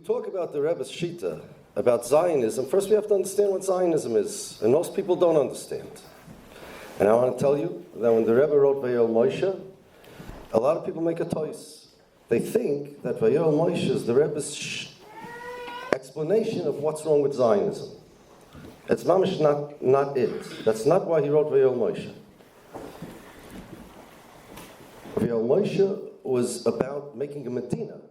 talk about the Rebbe's Shita, about Zionism, first we have to understand what Zionism is. And most people don't understand. And I want to tell you that when the Rebbe wrote Vayol Moshe, a lot of people make a toys. They think that Vayol Moshe is the Rebbe's explanation of what's wrong with Zionism. It's mamish not it. That's not why he wrote Vayol Moshe. Vayol Moshe was about making a Medina.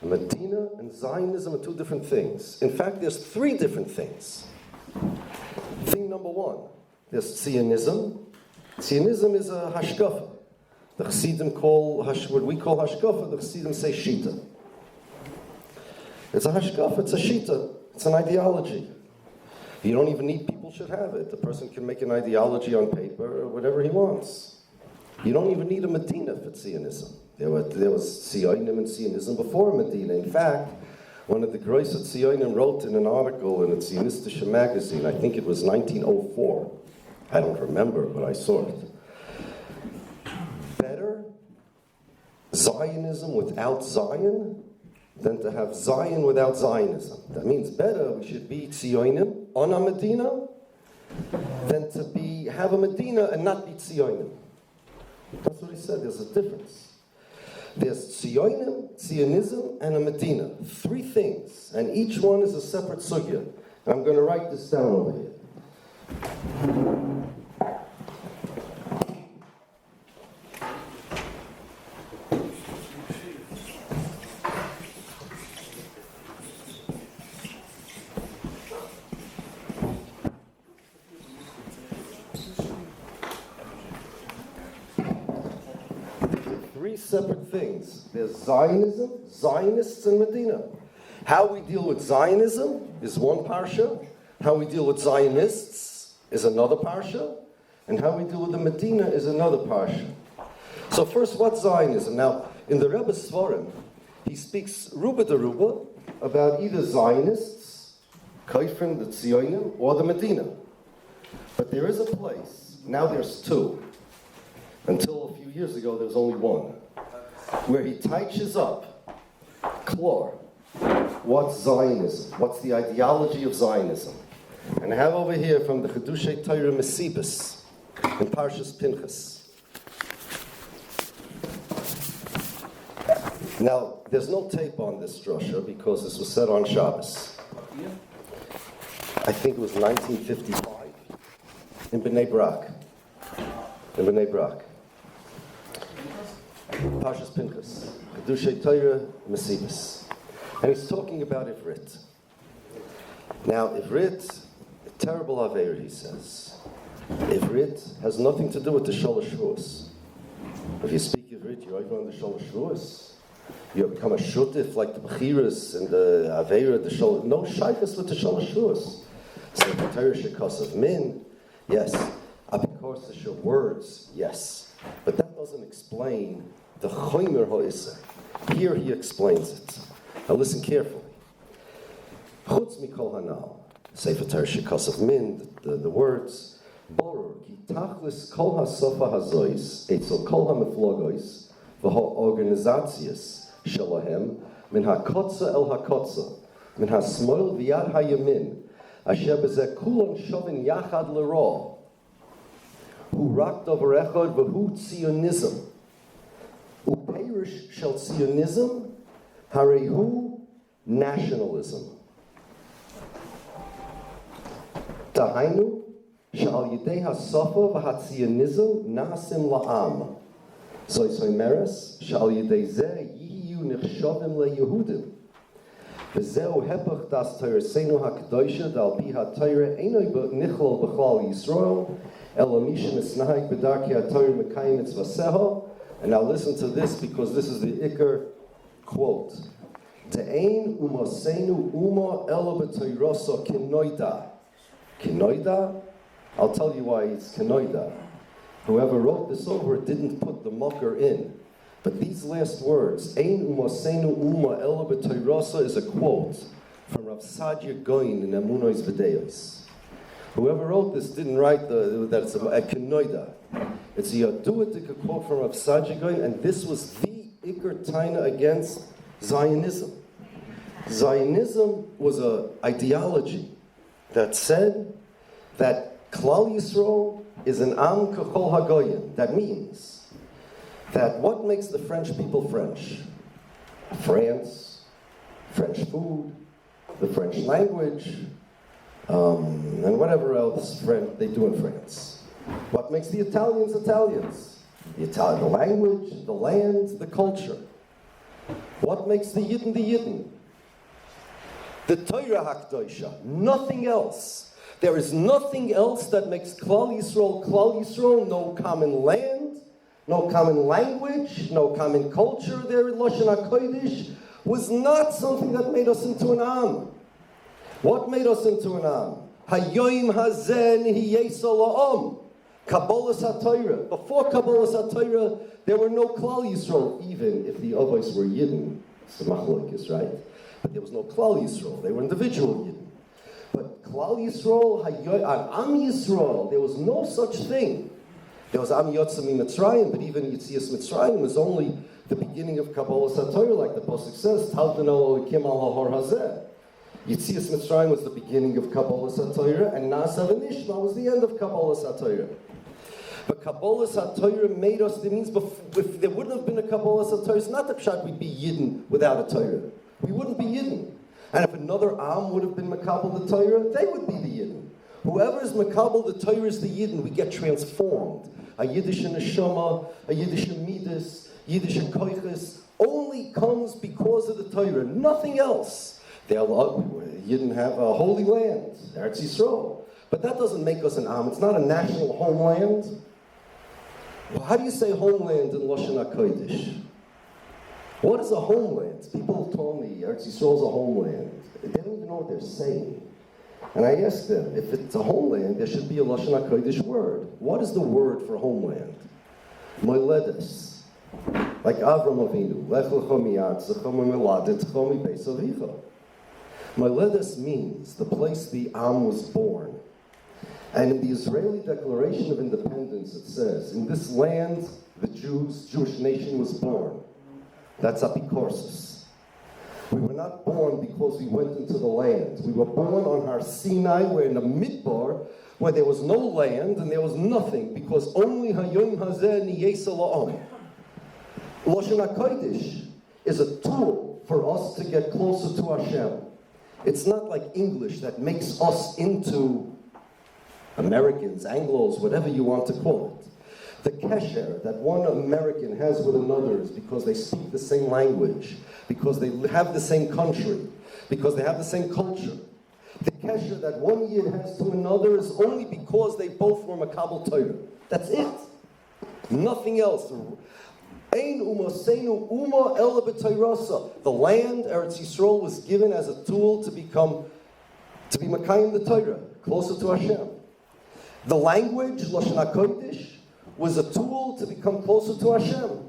A Medina and Zionism are two different things. In fact, there's three different things. Thing number one, there's Zionism. Zionism is a hashkafa. The Chassidim call, what we call hashkafa, the Chassidim say shita. It's a hashkafa, it's a shita, it's an ideology. You don't even need people should have it. The person can make an ideology on paper or whatever he wants. You don't even need a Medina for Zionism. There was Zionim and Zionism before Medina. In fact, one of the Groisat Zionim wrote in an article in a Zionistische magazine, I think it was 1904. I don't remember, but I saw it. Better Zionism without Zion than to have Zion without Zionism. That means better we should be Zionim on a Medina than to have a Medina and not be Zionim. That's what he said. There's a difference. There's Zionim, Zionism, and a Medina. Three things. And each one is a separate sugya. I'm going to write this down over here. Separate things. There's Zionism, Zionists, and Medina. How we deal with Zionism is one parsha. How we deal with Zionists is another parsha. And how we deal with the Medina is another parsha. So first, what's Zionism? Now, in the Rebbe's Svarim, he speaks ruba de ruba about either Zionists, Kaifin, the Zionim, or the Medina. But there is a place, now there's two. Until a few years ago, there was only one, where he touches up, Klor, what's Zionism? What's the ideology of Zionism? And I have over here from the Chedushay Torah Mesibus in Parshas Pinchas. Now, there's no tape on this drasha because this was said on Shabbos. I think it was 1955 in Bnei Brak. In Bnei Brak. Parshas Pinchas, Kedushay Torah Mesibus. And he's talking about Ivrit. Now, Ivrit, a terrible Aveir, he says. Ivrit has nothing to do with the Shalosh Ruos. If you speak Ivrit, you're over on the Shalosh Ruos. You become a Shutif like the Bechiras and the Aveir, the Shalosh. No shaykhs with the Shalosh Ruos. So the Torah Shekas of Min, yes. Apikoros the words, yes. But that doesn't explain the Choymer Ha'isr. Here he explains it. Now listen carefully. Chutz mikol hanal, Sefer Torah Shekas of Min, the words, Borur, ki tachlis kol hasofa hazois, etzel kol hameflogos, v'ho organizatsias shalahem, min hakotza el hakotza, min hasmoil v'yad hayamin, asher bezeh kulon shovin yachad l'ro, hu rak dover echad v'hu Zionism. Uperish shel Zionism, harehu nationalism. Dahainu, shal yidei hasofa v'hatzionism nasim la'am. Zois meres, shal yidei zeh yihiyu nichshavim le'yehudim. V'zeu hepach das Torasenu ha'kedosha dal pi ha'Torah einoi nichlol b'chlal Yisrael, elo misha nisnahik b'darki ha'Torah mekayim mitzvaseho. And now listen to this because this is the Iker quote. De'ein umosenu umo elo b'toyroso kinoida. Kinoida? I'll tell you why it's kinoida. Whoever wrote this over didn't put the mucker in. But these last words, Ein umosenu umo elo b'toyroso, is a quote from Rav Sadia Goin in Emunois V'deos. Whoever wrote this didn't write that it's a kinoida. It's a Yaduatika quote from Rav Sadia Goin, and this was the Iker Taina against Zionism. Zionism was an ideology that said that Klal Yisrael is an Am Kechol Hagoyim. That means that what makes the French people French? France, French food, the French language, and whatever else they do in France. What makes the Italians Italians? The language, the land, the culture. What makes the Yidden the Yidden? The Torah HaKadoshah, nothing else. There is nothing else that makes Klal Yisrael, no common land, no common language, no common culture. There in Lashon HaKodesh was not something that made us into an Am. What made us into an Am? Hayoim hazen hiyesa la'am. Kabbalas HaTorah. Before Kabbalas HaTorah, there were no Klal Yisrael, even if the Avos were Yidden. It's the machlokes, right? But there was no Klal Yisrael. They were individual Yidden. But Klal Yisrael, Am Yisrael, there was no such thing. There was Am Yotzei Mitzrayim, but even Yitzias Mitzrayim was only the beginning of Kabbalas HaTorah, like the Pasuk says, Talten Elokim al HaHor Hazeh. Yitzias Mitzrayim was the beginning of Kabbalas HaTorah, and Na'aseh V'Nishma was the end of Kabbalas HaTorah. But Kabbalas HaTorah made us, it means if there wouldn't have been a Kabbalas HaTorah, it's not the pshat we'd be Yidden without a Torah. We wouldn't be Yidden. And if another Am would have been Makabel the Torah, they would be the Yidden. Whoever is Makabel the Torah is the Yidden. We get transformed. A Yiddish neshama, a Yiddish midas, Yiddish koiches, only comes because of the Torah, nothing else. You didn't have a holy land, Eretz Yisrael. But that doesn't make us an Am. It's not a national homeland. Well, how do you say homeland in Lashon HaKodesh? What is a homeland? People told me Eretz Yisrael is a homeland. They don't even know what they're saying. And I asked them, if it's a homeland, there should be a Lashon HaKodesh word. What is the word for homeland? Moledes. Like Avram Avinu. Lech lecha mi'artzecha u'miladetcha mi'beis avicha. Moledes means the place the Am was born. And in the Israeli Declaration of Independence it says, in this land the Jewish nation was born. That's apikorsis. We were not born because we went into the land. We were born on Har Sinai, we're in the Midbar, where there was no land and there was nothing, because only Hayom Hazeh Niyesa La'am. Lashon HaKodesh is a tool for us to get closer to Hashem. It's not like English that makes us into Americans, Anglos, whatever you want to call it. The kesher that one American has with another is because they speak the same language, because they have the same country, because they have the same culture. The kesher that one Yid has to another is only because they both were Makabel Torah. That's it. Nothing else. Ein umaseinu uma ela b'toirasa. The land, Eretz Yisrael, was given as a tool to be Makayim the Torah, closer to Hashem. The language, Lashon HaKodesh, was a tool to become closer to Hashem.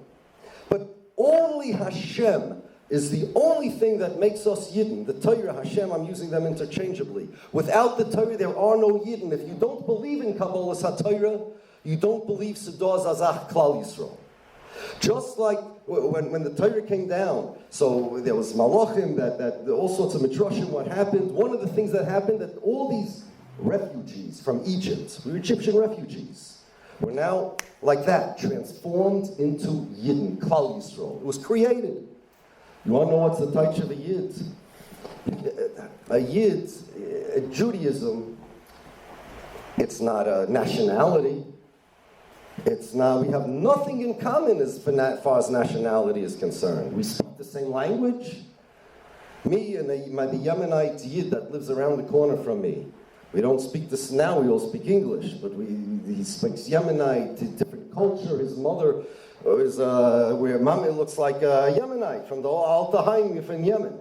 But only Hashem is the only thing that makes us Yidden. The Torah, Hashem, I'm using them interchangeably. Without the Torah, there are no Yidden. If you don't believe in Kabbalas HaTorah, you don't believe Sedah Zazach Klal Yisrael. Just like when the Torah came down, so there was Malachim, that all sorts of midrashim, what happened. One of the things that happened, that all these refugees from Egypt, we were Egyptian refugees, were now like that, transformed into Yidden, Klal Yisrael. It was created. You want to know what's the taich of a Yid? A Yid, Judaism, it's not a nationality. It's not, we have nothing in common as far as nationality is concerned. We speak the same language. Me and the Yemenite Yid that lives around the corner from me, we don't speak this now, we all speak English, but he speaks Yemenite, different culture. His mother is, where Mami looks like a Yemenite from the Alta Haim from Yemen.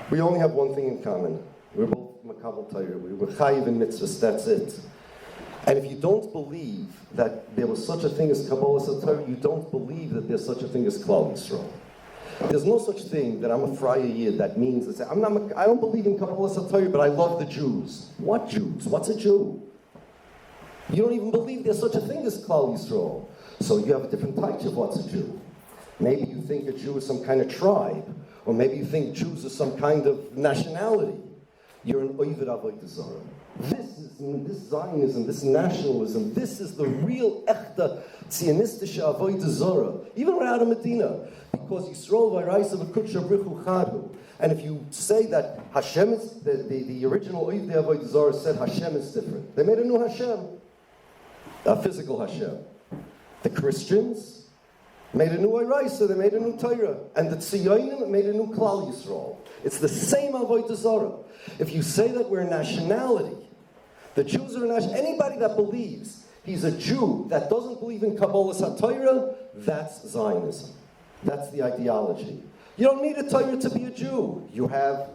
We only have one thing in common. We're both Makabel Torah. We're Chayiv in mitzvahs, that's it. And if you don't believe that there was such a thing as Kabbalas HaTorah, you don't believe that there's such a thing as Klal Yisrael. There's no such thing that I'm a Friar Yid that means that I don't believe in Kabbalas HaTorah, but I love the Jews. What Jews? What's a Jew? You don't even believe there's such a thing as Klal Yisrael. So you have a different type of what's a Jew. Maybe you think a Jew is some kind of tribe, or maybe you think Jews are some kind of nationality. You're an Oived Avodah Zarah. This Zionism, this nationalism, this is the real echte Zionistische Avodah Zarah, even right out of Medina, because Yisrael v'Raisa v'Kudsha Brichu Chadu. And if you say that Hashem is, the original Oived Avodah Zarah said Hashem is different. They made a new Hashem, a physical Hashem. The Christians made a new Oraisa, they made a new Torah. And the Tziyonim made a new Klal Yisrael. It's the same Avodah Zarah. If you say that we're a nationality, the Jews are a nationality, anybody that believes he's a Jew that doesn't believe in Kabbalah HaTorah, that's Zionism. That's the ideology. You don't need a Torah to be a Jew. You have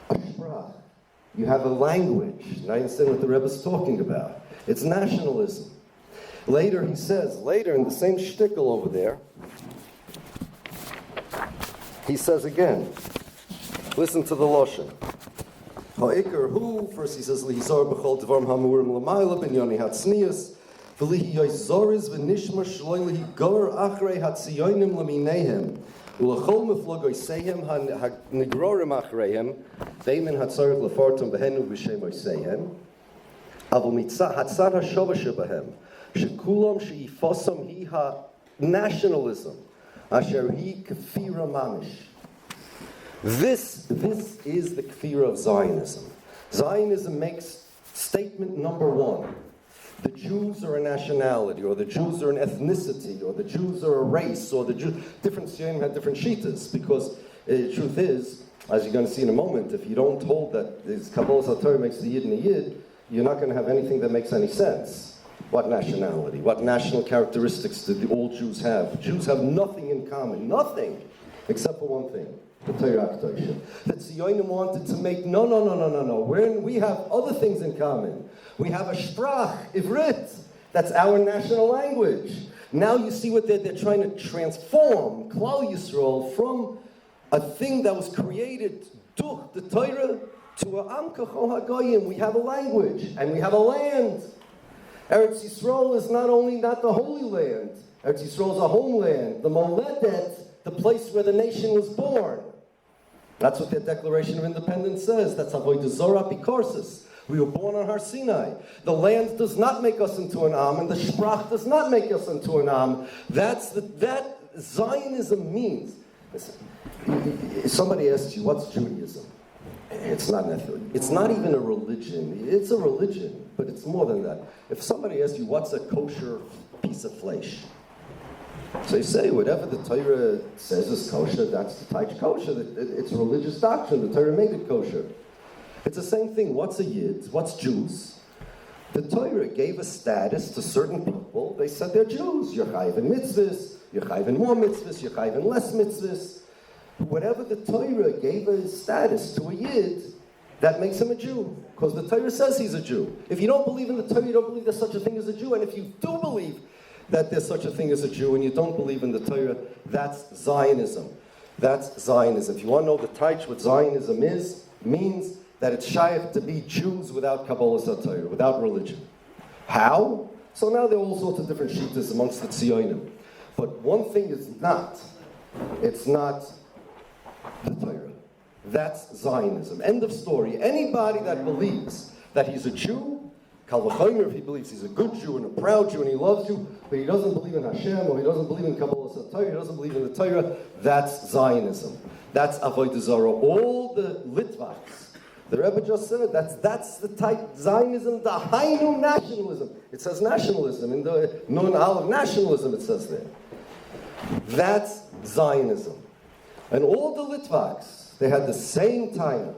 a Sprach. You have a language. And I understand what the Rebbe is talking about. It's nationalism. Later he says, later in the same shtickle over there, he says again, listen to the Loshen. Ha'ikar hu, first he says, Lihizar b'chol dvarim hamurim l'mayla b'nyoni hatznias, v'lihi yoizoriz v'nishma shloim lihi gar achrei hatziyonim l'minehem, u'lachol meflogoi sehem ha'nigrorim achreihem, v'emin hatzarich lefartum b'henu b'shem oisehem, avol mitzah hatzar ha'shova shebahem, shekulam she'ifosam hi ha-nationalism, asher hi kefira mamish. This is the kfir of Zionism. Zionism makes statement number one. The Jews are a nationality, or the Jews are an ethnicity, or the Jews are a race, or the Jews... Different Sionim had different shitas, because the truth is, as you're going to see in a moment, if you don't hold that this Kabbalah HaTorah makes the Yid and the Yid, you're not going to have anything that makes any sense. What nationality? What national characteristics do all Jews have? Jews have nothing in common. Nothing! Except for one thing. The Torah Kedoshah. That Zionim wanted to make, no. We have other things in common. We have a Sprach, Ivrit. That's our national language. Now you see what they're trying to transform Klal Yisrael from a thing that was created, durch the Torah, to a Amka Chol HaGoyim. We have a language, and we have a land. Eretz Yisrael is not the Holy Land. Eretz Yisrael is a homeland, the Moledet, the place where the nation was born. That's what their Declaration of Independence says. That's Avodah Zarah Pikorsis. We were born on Har Sinai. The land does not make us into an Am, and the Sprach does not make us into an Am. That Zionism means. Listen, if somebody asks you, what's Judaism? It's not an ethnic. It's not even a religion. It's a religion, but it's more than that. If somebody asks you, what's a kosher piece of flesh? So you say, whatever the Torah says is kosher, that's the Taich kosher. It's a religious doctrine. The Torah made it kosher. It's the same thing. What's a Yid? What's Jews? The Torah gave a status to certain people. They said they're Jews. You're chayiv in mitzvahs. You're chayiv in more mitzvahs. You're chayiv in less mitzvahs. Whatever the Torah gave a status to a Yid, that makes him a Jew. Because the Torah says he's a Jew. If you don't believe in the Torah, you don't believe there's such a thing as a Jew. And if you do believe that there's such a thing as a Jew, and you don't believe in the Torah, that's Zionism. That's Zionism. If you want to know the taich, what Zionism is, means that it's shaykh to be Jews without Kabbalah HaTorah, without religion. How? So now there are all sorts of different shittas amongst the Tzionim. But one thing is not. It's not the Torah. That's Zionism. End of story. Anybody that believes that he's a Jew, Kal v'chomer, if he believes he's a good Jew and a proud Jew and he loves you, but he doesn't believe in Hashem, or he doesn't believe in Kabbalah HaTorah, he doesn't believe in the Torah, that's Zionism. That's Avodah Zarah. All the Litvaks, the Rebbe just said it, that's the type Zionism, the Hainu nationalism. It says nationalism, in the Nun Aleph nationalism it says there. That's Zionism. And all the Litvaks, they had the same time.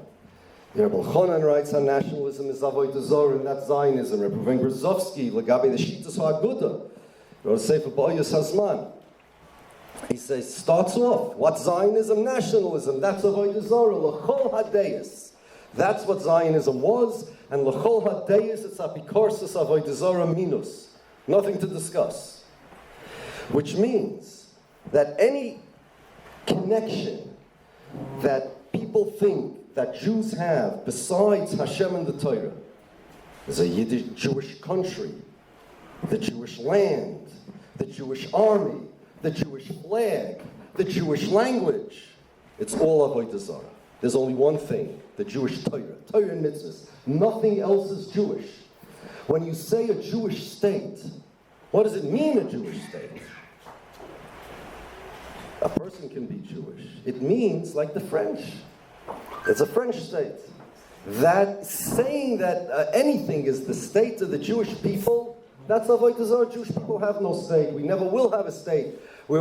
Rabbi Chonan writes on nationalism is Avodah Zarah, and that's Zionism. Rabbi Berzovsky, Lagabe the Shitas HaAguda, wrote a Sefer Ba'ayus Hazman. He says, starts off, what's Zionism? Nationalism. That's Avodah Zarah. L'chol hadeis. That's what Zionism was, and l'chol hadeis, it's apikorsis Avodah Zarah minus. Nothing to discuss. Which means that any connection that people think that Jews have, besides Hashem and the Torah, is a Yiddish Jewish country, the Jewish land, the Jewish army, the Jewish flag, the Jewish language. it's all Avodah Zarah. There's only one thing, the Jewish Torah and mitzvahs. Nothing else is Jewish. When you say a Jewish state, what does it mean, a Jewish state? A person can be Jewish. It means, like the French, it's a French state. That saying that anything is the state of the Jewish people, that's Avodah Zarah. Jewish people have no state. We never will have a state. We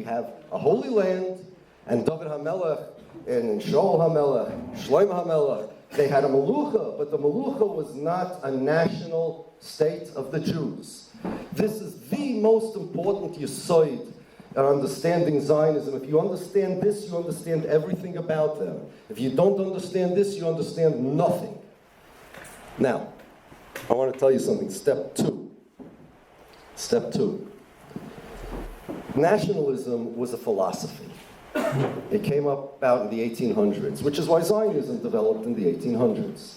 have a holy land, and David HaMelech, and Shaul HaMelech, Shlomo HaMelech, they had a Melucha, but the Melucha was not a national state of the Jews. This is the most important yesod in understanding Zionism. If you understand this, you understand everything about them. If you don't understand this, you understand nothing. Now, I want to tell you something. Step two. Step two. Nationalism was a philosophy. It came about in the 1800s, which is why Zionism developed in the 1800s.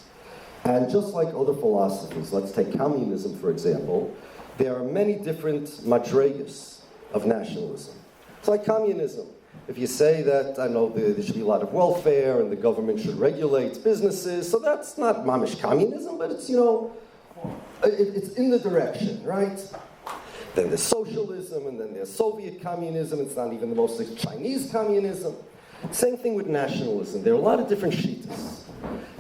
And just like other philosophies, let's take communism, for example, there are many different madregas of nationalism. It's like communism. If you say that, I know there should be a lot of welfare and the government should regulate businesses, so that's not mamish communism, but it's, it's in the direction, right? Then there's socialism, and then there's Soviet communism. It's not even the most Chinese communism. Same thing with nationalism. There are a lot of different shitas.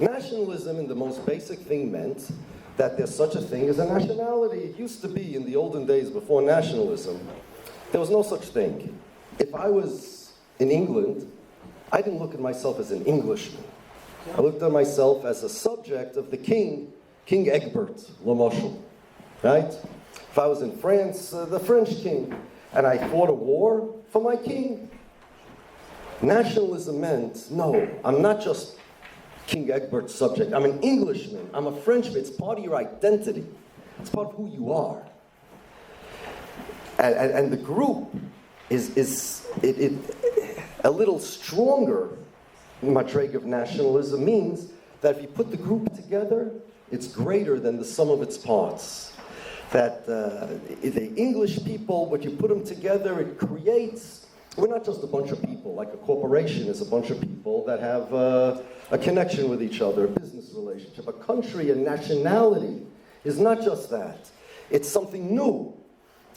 Nationalism, in the most basic thing, meant that there's such a thing as a nationality. It used to be in the olden days before nationalism. There was no such thing. If I was in England, I didn't look at myself as an Englishman. I looked at myself as a subject of the king, King Egbert, Lamoshel, right? If I was in France, the French king, and I fought a war for my king. Nationalism meant, no, I'm not just King Egbert's subject. I'm an Englishman. I'm a Frenchman. It's part of your identity. It's part of who you are. And the group is a little stronger. Madreg of nationalism means that if you put the group together, it's greater than the sum of its parts. That the English people, when you put them together, it creates, we're not just a bunch of people, like a corporation is a bunch of people that have a connection with each other, a business relationship. A country, a nationality, is not just that. It's something new.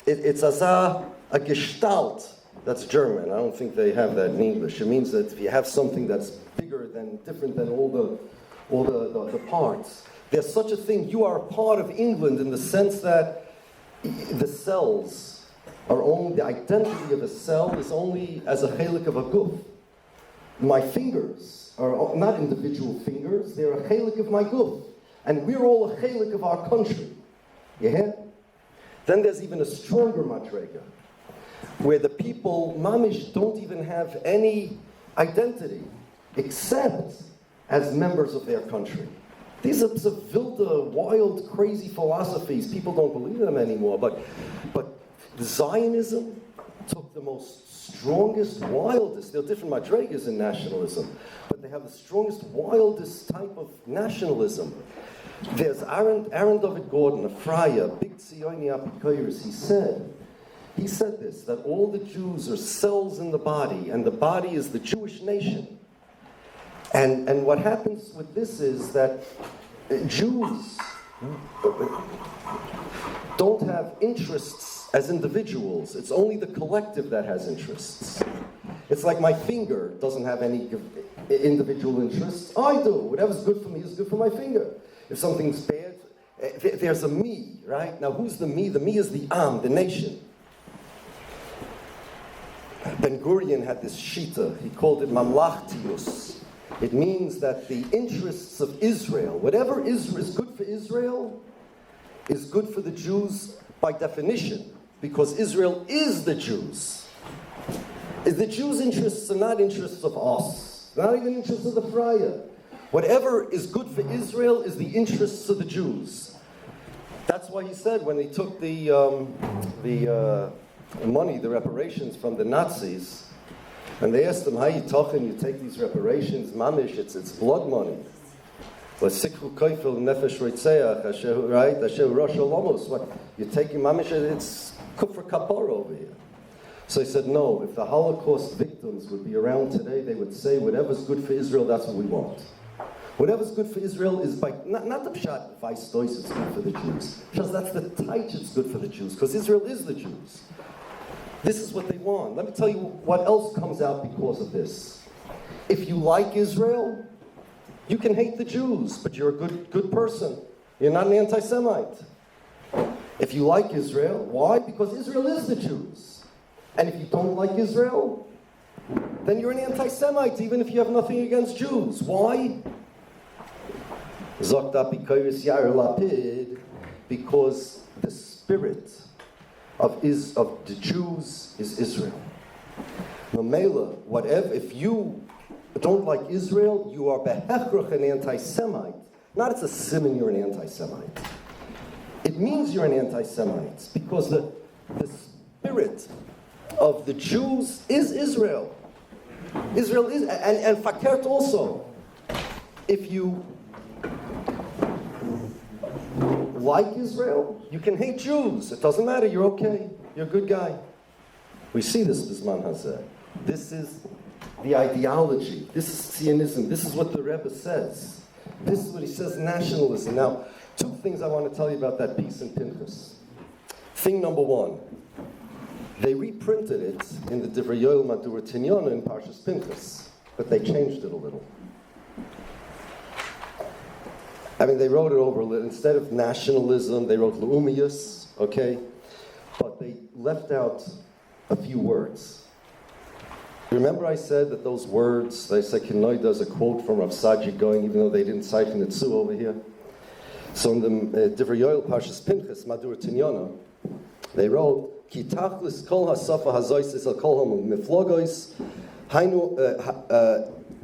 It's a gestalt. That's German. I don't think they have that in English. It means that if you have something that's bigger than, different than all the parts, there's such a thing. You are a part of England in the sense that the cells are only, the identity of a cell is only as a chelik of a guf. My fingers are not individual fingers, they're a chelik of my guf. And we're all a chelik of our country. You hear? Then there's even a stronger madrega, where the people, mamish, don't even have any identity, except as members of their country. These are wilde, wild, crazy philosophies. People don't believe them anymore. But Zionism took the most strongest, wildest. There are different madregas in nationalism, but they have the strongest, wildest type of nationalism. There's Aaron David Gordon, a friar, big Tzioni Apikoiris. He said this, that all the Jews are cells in the body, and the body is the Jewish nation. And what happens with this is that Jews don't have interests as individuals. It's only the collective that has interests. It's like my finger doesn't have any individual interests. I do. Whatever's good for me is good for my finger. If something's bad, there's a me, right? Now who's the me? The me is the Am, the nation. Ben Gurion had this shita. He called it mamlachtius. It means that the interests of Israel, whatever is good for Israel, is good for the Jews by definition, because Israel is the Jews. The Jews' interests are not interests of us, not even interests of the friar. Whatever is good for Israel is the interests of the Jews. That's why he said when he took the money, the reparations from the Nazis, and they asked him, how you talking, you take these reparations, mamish, it's blood money. Right? What, you're taking mamish, it's cook for kapara over here. So he said, no, if the Holocaust victims victims would be around today, they would say, whatever's good for Israel, that's what we want. Whatever's good for Israel is by, not the pshat, vice dois, it's good for the Jews. Because that's the taich, it's good for the Jews, because Israel is the Jews. This is what they want. Let me tell you what else comes out because of this. If you like Israel, you can hate the Jews, but you're a good person. You're not an anti-Semite. If you like Israel, why? Because Israel is the Jews. And if you don't like Israel, then you're an anti-Semite, even if you have nothing against Jews. Why? Because the spirit of the Jews is Israel. Mamela, whatever, if you don't like Israel, you are behechrach an anti-Semite. Not it's a simon you're an anti-Semite. It means you're an anti-Semite because the spirit of the Jews is Israel. Israel is, and fakert also. If you like Israel, you can hate Jews. It doesn't matter, you're okay. You're a good guy. We see this Bisman Hazeh. This is the ideology. This is Zionism. This is what the Rebbe says. This is what he says, nationalism. Now, two things I want to tell you about that piece in Pinchas. Thing number one, they reprinted it in the Divrei Yoel Madura Tinyana in Parshas Pinchas, but they changed it a little. I mean, they wrote it over a little. Instead of nationalism, they wrote Leumius, okay? But they left out a few words. Remember I said that those words, they say, Kinoida is a quote from Rav Saji going, even though they didn't cite in the Tzu over here. So in the Divrei Yoel Parshas Pinchas, Madura Tinyana, they wrote, Ki tachlis kol hasafa hazois is al kol ha-miflogois, hainu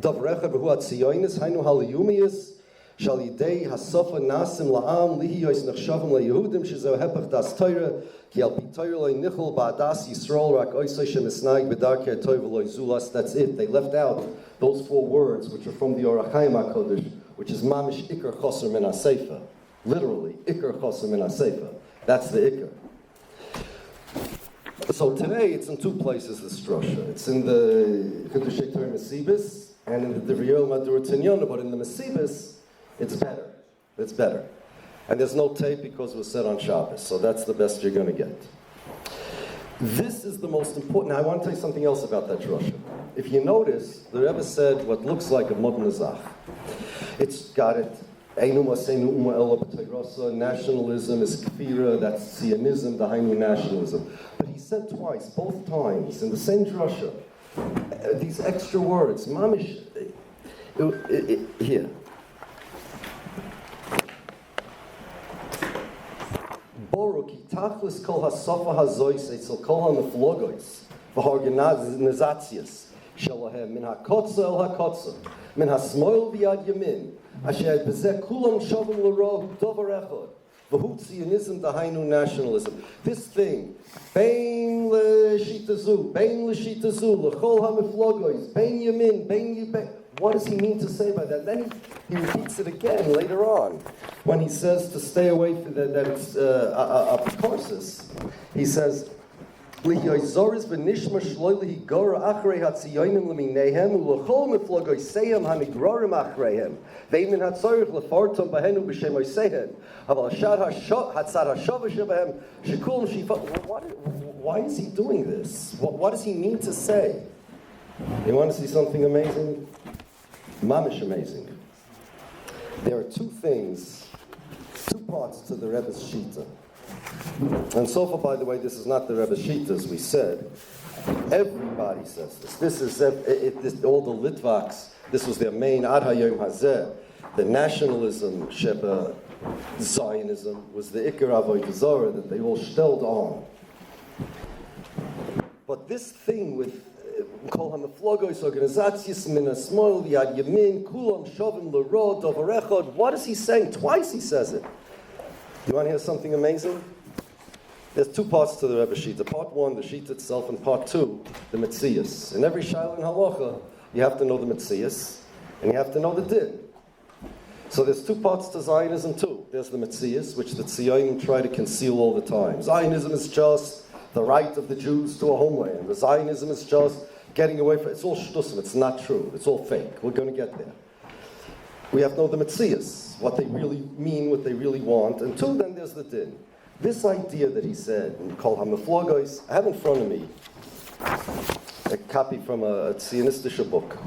davrecha behu ha-tziyonis, hainu ha-liyumiyis, shal yidei hasafa nasim la'am, lihiyois nechshavim la-yehudim, shizeo hepach das teire, ki al pi teire loy nichol ba'adas yisrael, rak oisoi shemisnag bedarkei toiv loy zulas. That's it. They left out those four words, which are from the Orach Chaim HaKodesh, which is mamish ikar choser min ha-sefer. Literally, ikar choser min ha-sefer. That's the ikar. So today it's in two places, this drasha. It's in the Chedushei Torah Mesibis and in the Divrei Yoel Madura Tinyana, but in the Mesibis, it's better. It's better. And there's no tape because it was said on Shabbos, so that's the best you're going to get. This is the most important. Now I want to tell you something else about that drasha. If you notice, the Rebbe said what looks like a Mod Nazach. It's got it. Nationalism is kfira, that's Zionism, the Hainu nationalism. But he said twice, both times, in the same drasha, these extra words, mamish, here. Boruki tachlis kol hasafa hazois etzel kol ha-meflogois v'horganizatsias shelahem min hakotza el hakotza min hasmoil v'yad yamin asher bezeh kulam shavim l'ro dover echad v'hu Zionism dahainu nationalism. This thing, bein l'shitazu, l'chol ha-meflogois, bein yamin, bein. What does he mean to say by that? Then he repeats it again later on when he says to stay away from that it's a precoursus. He says, "Liyoizoris v'nishma shloili higora achrei hatziyonim leminehem u'lechol meflogoisehem hanigrorim achreihem ve'min hatzorich lefartom bahenu b'shemoisehen aval hashad hatzad hashava shebehem shekulam shifa." Why is he doing this? What does he mean to say? You want to see something amazing? Mamish amazing. There are two parts to the Rebbe's Shita. And so far, by the way, this is not the Rebbe's Shita, as we said. Everybody says this. This is all the Litvaks. This was their main Ad Hayom Hazeh. The nationalism, Sheba, Zionism, was the Ikar Avodah Zarah that they all stelled on. But this thing with Kol ha-meflogois organizatsias min ha-smol yad yamin kulam shovim l'ro dover echad. What is he saying? Twice he says it. You want to hear something amazing? There's two parts to the Rebbe Shita. Part one, the Shita itself, and part two, the Metzias. In every Shaila and Halacha, you have to know the Metzias, and you have to know the Din. So there's two parts to Zionism too. There's the Metzias, which the Tzionim try to conceal all the time. Zionism is just the right of the Jews to a homeland. The Zionism is just getting away from, it's all shtusim, it's not true, it's all fake. We're going to get there. We have to know the metzias, what they really mean, what they really want, and two, then there's the din. This idea that he said, and called hamaflogos, I have in front of me a copy from a Zionistische book.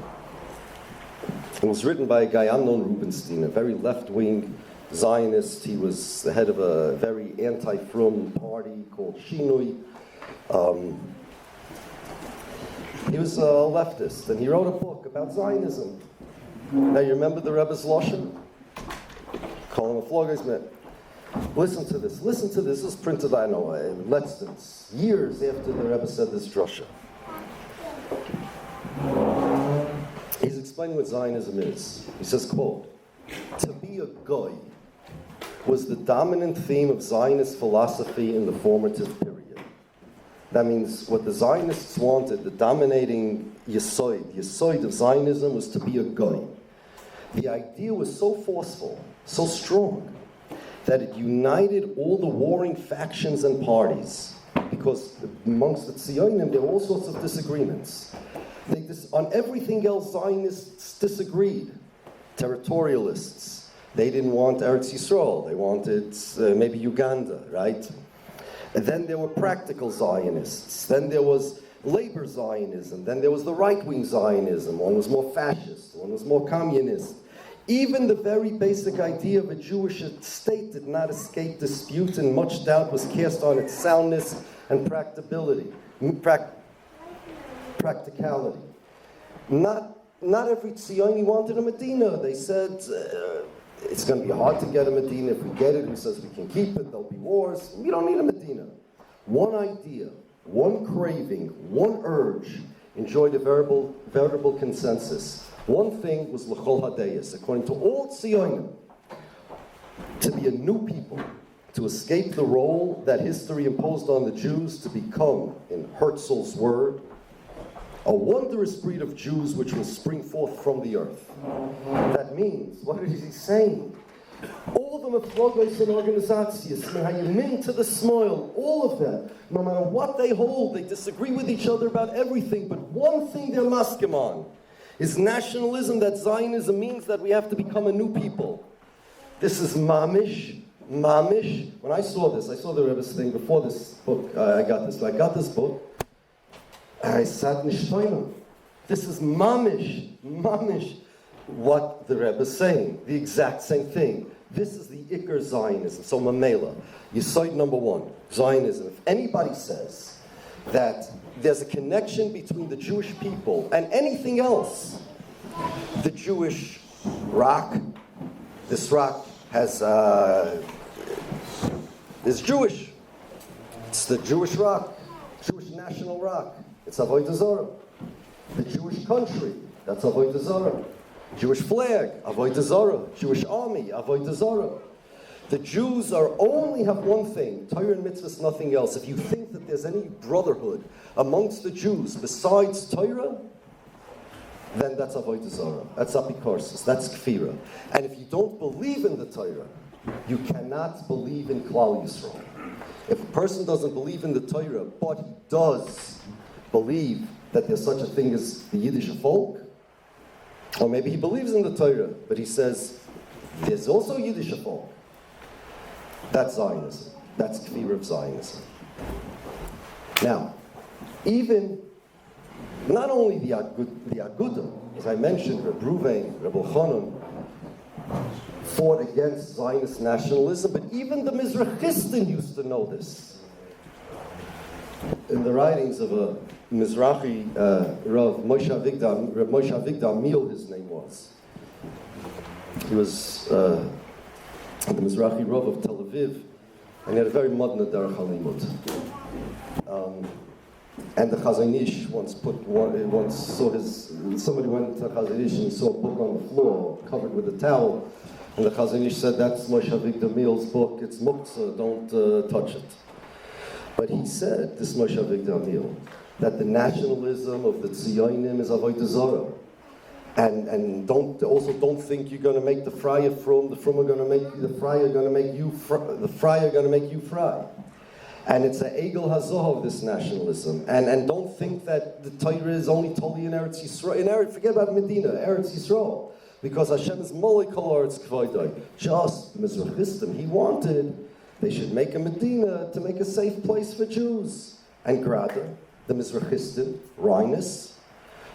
It was written by a guy, Amnon Rubinstein, a very left-wing Zionist. He was the head of a very anti-frum party called Shinui. He was a leftist, and he wrote a book about Zionism. Now, you remember the Rebbe's Lashon? Call him a floggersman. Listen to this. Listen to this. This is printed, I know, in Letztens, years after the Rebbe said this drasha. He's explaining what Zionism is. He says, quote, "To be a goy was the dominant theme of Zionist philosophy in the formative period." That means what the Zionists wanted, the dominating yesod of Zionism was to be a goy. The idea was so forceful, so strong, that it united all the warring factions and parties, because amongst the Tzionim there were all sorts of disagreements. On everything else, Zionists disagreed. Territorialists, they didn't want Eretz Yisrael, they wanted maybe Uganda, right? And then there were practical Zionists, then there was labor Zionism, then there was the right-wing Zionism. One was more fascist, one was more communist. Even the very basic idea of a Jewish state did not escape dispute, and much doubt was cast on its soundness and practicality. Not every Tzioni wanted a Medina. They said, it's going to be hard to get a Medina. If we get it, who says we can keep it? There'll be wars. We don't need a Medina. One idea, one craving, one urge enjoyed a veritable consensus. One thing was l'chol hadeyas, according to all Tzionim, to be a new people, to escape the role that history imposed on the Jews, to become, in Herzl's word, a wondrous breed of Jews which will spring forth from the earth. That means, what is he saying? All the meflogos and organizations, Mehayimin to the Smoil, all of them, no matter what they hold, they disagree with each other about everything, but one thing they're maskim on is nationalism, that Zionism means that we have to become a new people. This is mamish. When I saw the Rebbe's thing before this book, I got this book, and I sat in Shtoimim. This is mamish, what the Rebbe is saying, the exact same thing. This is the Iker Zionism. So Mamela, Yesod number one, Zionism. If anybody says that there's a connection between the Jewish people and anything else, the Jewish rock, this rock is Jewish. It's the Jewish rock, Jewish national rock. It's Avodah Zarah. The Jewish country, that's Avodah Zarah. Jewish flag, Avodah Zarah. Jewish army, Avodah Zarah. The Jews only have one thing, Torah and mitzvahs, nothing else. If you think that there's any brotherhood amongst the Jews besides Torah, then that's Avodah Zarah. That's apikorsis. That's kfira. And if you don't believe in the Torah, you cannot believe in Klal Yisrael. If a person doesn't believe in the Torah, but he does believe that there's such a thing as the Yiddish folk, or maybe he believes in the Torah, but he says, there's also Yiddish folk. That's Zionism. That's kfir of Zionism. Now, even, not only the Agudah, as I mentioned, Reb Ruvain, Reb Elchanan, fought against Zionist nationalism, but even the Mizrachistin used to know this. In the writings of a Mizrahi Rav Moshe Avigdor Miel, his name was. He was the Mizrahi Rav of Tel Aviv, and he had a very modern derech halimud. And the Chazon Ish once saw somebody went to Chazon Ish and he saw a book on the floor covered with a towel, and the Chazon Ish said, "That's Moshe Avigdor Miel's book. It's muktzah. Don't touch it." But he said, this Moshe Avigdor Miel, that the nationalism of the Tzionim is Avodah Zarah. And don't think you're going to make the Fryer from, the Frum are going to make you, the Fry are going to make you fry. And it's an Egel Hazohov, this nationalism. And don't think that the Torah is only totally in Eretz Yisrael. Forget about Medina, Eretz Yisrael. Because Hashem is Molei Kol Haaretz K'voidoi. Just the Mizrachistim, he wanted they should make a Medina to make a safe place for Jews. And Grada, the Mizrachistim, Rhinus,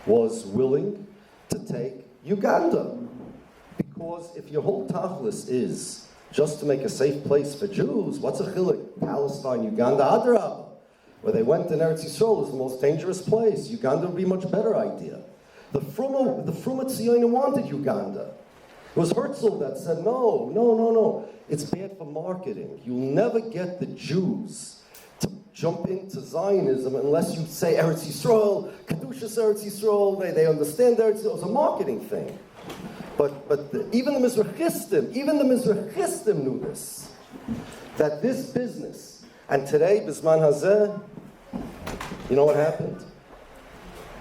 was willing to take Uganda. Because if your whole tachlis is just to make a safe place for Jews, what's a chilek? Palestine, Uganda, Adrab. Where they went in Eretz Yisrael is the most dangerous place. Uganda would be a much better idea. The Fruma Tzionim wanted Uganda. It was Herzl that said, no. It's bad for marketing. You'll never get the Jews to jump into Zionism unless you say Eretz Yisrael, Kedushas Eretz Yisrael, they understand Eretz Yisrael. It's a marketing thing. But even the Mizrachistim knew this. That this business, and today, Bisman Hazeh, you know what happened?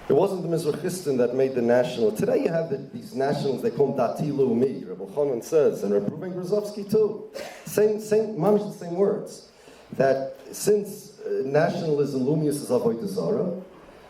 It wasn't the Mizrachistim that made the national. Today you have these nationals, they call them Dati Leumi, Rebbe Chanan says, and Rebbe Ruben Grozovsky too. Mamish the same words. That since nationalism, Lumius is Avodah Zarah,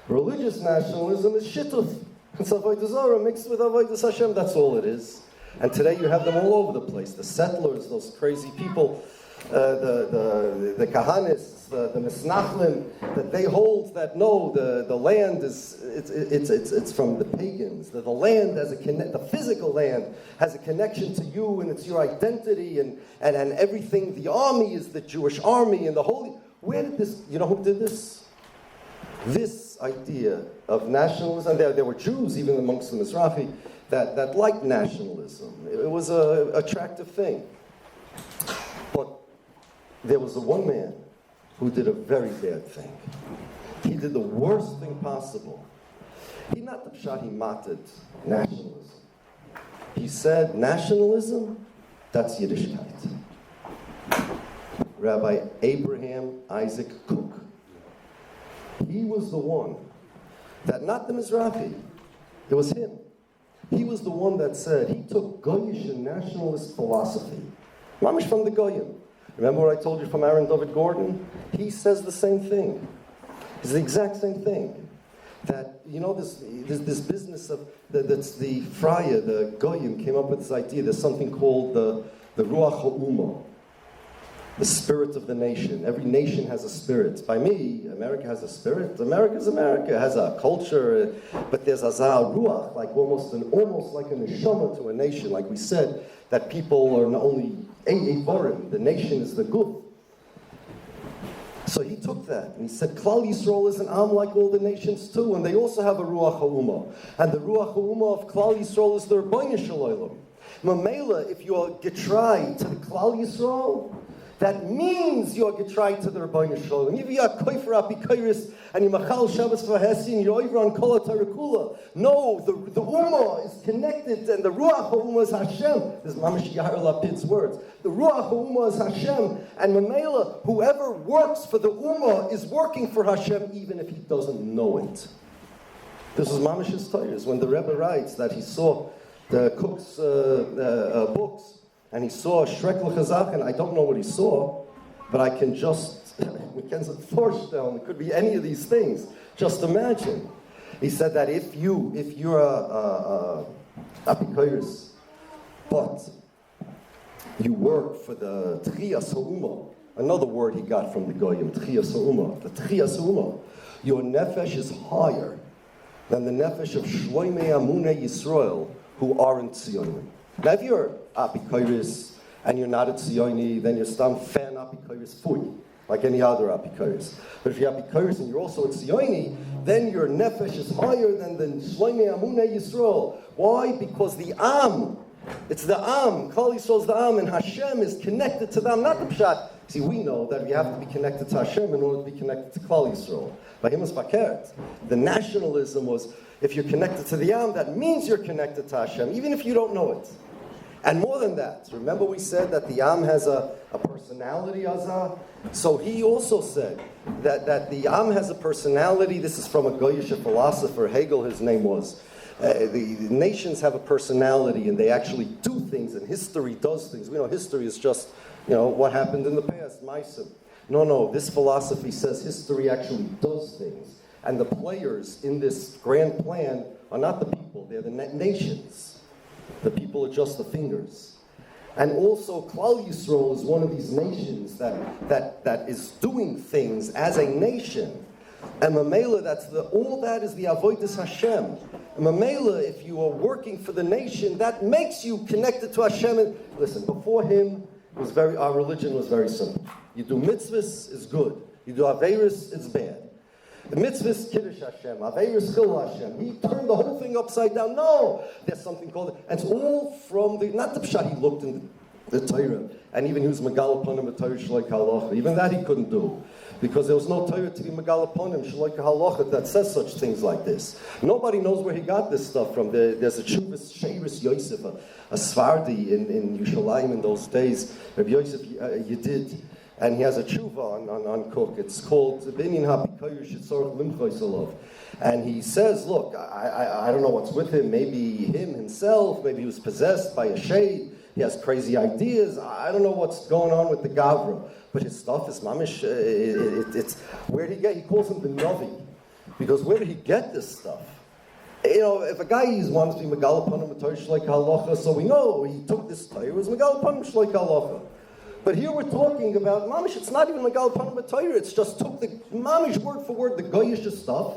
religious nationalism is Shittuf. It's Avodah Zarah mixed with Avodah Hashem, that's all it is. And today you have them all over the place. The settlers, those crazy people, the Kahanis, the Misnachlim, that they hold that no, the land is it's from the pagans. The land has the physical land has a connection to you, and it's your identity, and everything. The army is the Jewish army, and the holy. Where did this? You know who did this? This idea of nationalism. There were Jews even amongst the Mizrahi that liked nationalism. It was an attractive thing. But there was one man who did a very bad thing. He did the worst thing possible. He not the pshat, he matted nationalism. He said, nationalism, that's Yiddishkeit. Rabbi Abraham Isaac Cook. He was the one that, not the Mizrahi, it was him. He was the one that said, he took Goyish and nationalist philosophy. Mamish from the Goyim. Remember what I told you from Aaron David Gordon? He says the same thing. It's the exact same thing. That, you know, this business of, that's the Friar, the Goyim came up with this idea. There's something called the Ruach HaUmah, the spirit of the nation. Every nation has a spirit. By me, America has a spirit. America's America, has a culture, but there's a Ruach, like almost like a neshama to a nation. Like we said, that people are not only Eivorim, the nation is the guf. So he took that and he said, Klal Yisrael is an am like all the nations too, and they also have a Ruach HaUmah. And the Ruach HaUmah of Klal Yisrael is the Rebbeinu Shalom. Mamela, if you are getrai to the Klal Yisrael, that means you're getrai to the Rebbeinu Shalom. If you are koifer apikairis and you machal Shabbos v'hesi and you're over on kol ha'tarakula. No, the Ummah is connected, and the Ruach HaUmah is Hashem. This is Mamash Yair Lapid's words. The Ruach HaUmah is Hashem, and Mamela, whoever works for the Ummah is working for Hashem even if he doesn't know it. This is Mamash's Torahs when the Rebbe writes that he saw the Cook's books. And he saw Shrek L'Chazach, and I don't know what he saw, but I can just, we can forestellen, it could be any of these things. Just imagine. He said that if you're a Apikoris, but you work for the Tchiyas HaUmah, another word he got from the Goyim, Tchiyas HaUmah, the Tchiyas HaUmah, your nefesh is higher than the nefesh of Shloimei Amunei Yisrael who aren't Tzionim. Now, if you're Apikoris and you're not a Tzioni, then you're stam fan Apikoris fui, like any other Apikoris. But if you're Apikoris and you're also a Tzioni, then your nefesh is higher than the Shloimei Amunei Yisrael. Why? Because the Am, it's the Am, Klal Yisrael is the Am, and Hashem is connected to them, not the Pshat. See, we know that we have to be connected to Hashem in order to be connected to Klal Yisrael. By him is Bakert. The nationalism was, if you're connected to the Am, that means you're connected to Hashem, even if you don't know it. And more than that, remember we said that the Am has a personality, Azah? So he also said that the Am has a personality. This is from a Goyish philosopher, Hegel, his name was. The nations have a personality, and they actually do things, and history does things. We know history is just, what happened in the past, Meisim. No, this philosophy says history actually does things. And the players in this grand plan are not the people, they're the nations. The people are just the fingers. And also, Klal Yisrael is one of these nations that is doing things as a nation. And Mamela, all that is the Avodas Hashem. And Mamela, if you are working for the nation, that makes you connected to Hashem. And listen, before him, our religion was very simple. You do mitzvahs, it's good. You do averis, it's bad. The mitzvahs, Kiddush Hashem. Averis, Chil Hashem. He turned the whole thing upside down. No! There's something called, and it's all from not the Pshat, he looked in the Torah, and even he was Megal upon him, a Torah Shloik Halacha. Even that he couldn't do. Because there was no Torah to be Megal upon him, Shloik Halacha, that says such things like this. Nobody knows where he got this stuff from. There's a Chuvas Sheiris Yosef, a Svardi in Yerushalayim in those days, Rabbi Yosef Yedid, and he has a tshuva on Cook. It's called Binyan HaPikoyer Shetzorach Limchois Alov. And he says, look, I don't know what's with him. Maybe him himself, maybe he was possessed by a shade. He has crazy ideas. I don't know what's going on with the Gavra. But his stuff is mamish. It's where did he get? He calls him the Navi. Because where did he get this stuff? You know, if a guy wants to be Megal upon him, a Torah Shloik Halacha, so we know he took this Torah, it was Megal upon him Shloik Halacha. But here we're talking about mamish. It's not even Megal upon him a Torah. It's just took the mamish word for word the Goyish stuff,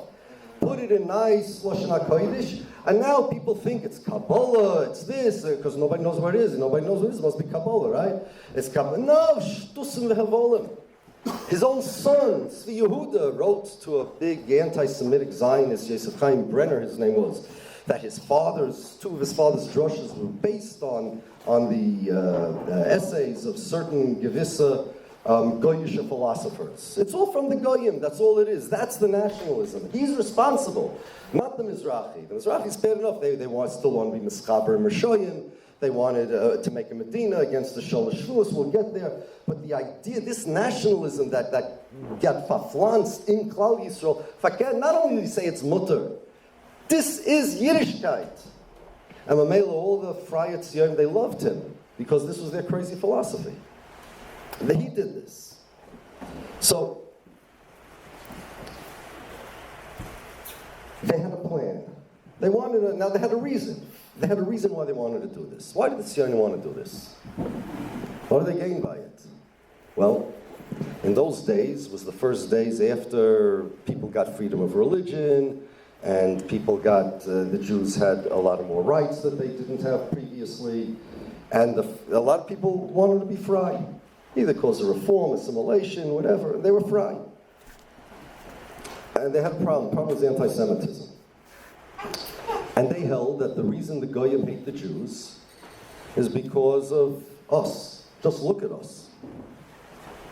put it in nice Lashon HaKodesh, and now people think it's Kabbalah, it's this, because nobody knows what it is. Nobody knows what it is. It must be Kabbalah, right? It's Kabbalah. No, Shtusim V'Hevolim. His own son, Tzvi Yehuda, wrote to a big anti-Semitic Zionist, Yosef Chaim Brenner, his name was, that two of his father's drushes were based on the essays of certain Gevissa Goyish philosophers. It's all from the Goyim, that's all it is. That's the nationalism. He's responsible, not the Mizrahi. The Mizrahi's bad enough. They still want to be Mischaber and Mershoyim. They wanted to make a Medina against the Shalosh Shvuos. We'll get there. But the idea, this nationalism that got faflanced in Klal Yisrael, not only do you say it's mutter, this is Yiddishkeit. And Mamela, all the Friar Tzionim, they loved him because this was their crazy philosophy. He did this. So, they had a plan. They had a reason. They had a reason why they wanted to do this. Why did the Tzionim want to do this? What did they gain by it? Well, in those days was the first days after people got freedom of religion, and the Jews had a lot of more rights that they didn't have previously, and a lot of people wanted to be free, either because of reform, assimilation, whatever. They were free. And they had a problem. The problem was anti-Semitism. And they held that the reason the Goyim hate the Jews is because of us. Just look at us.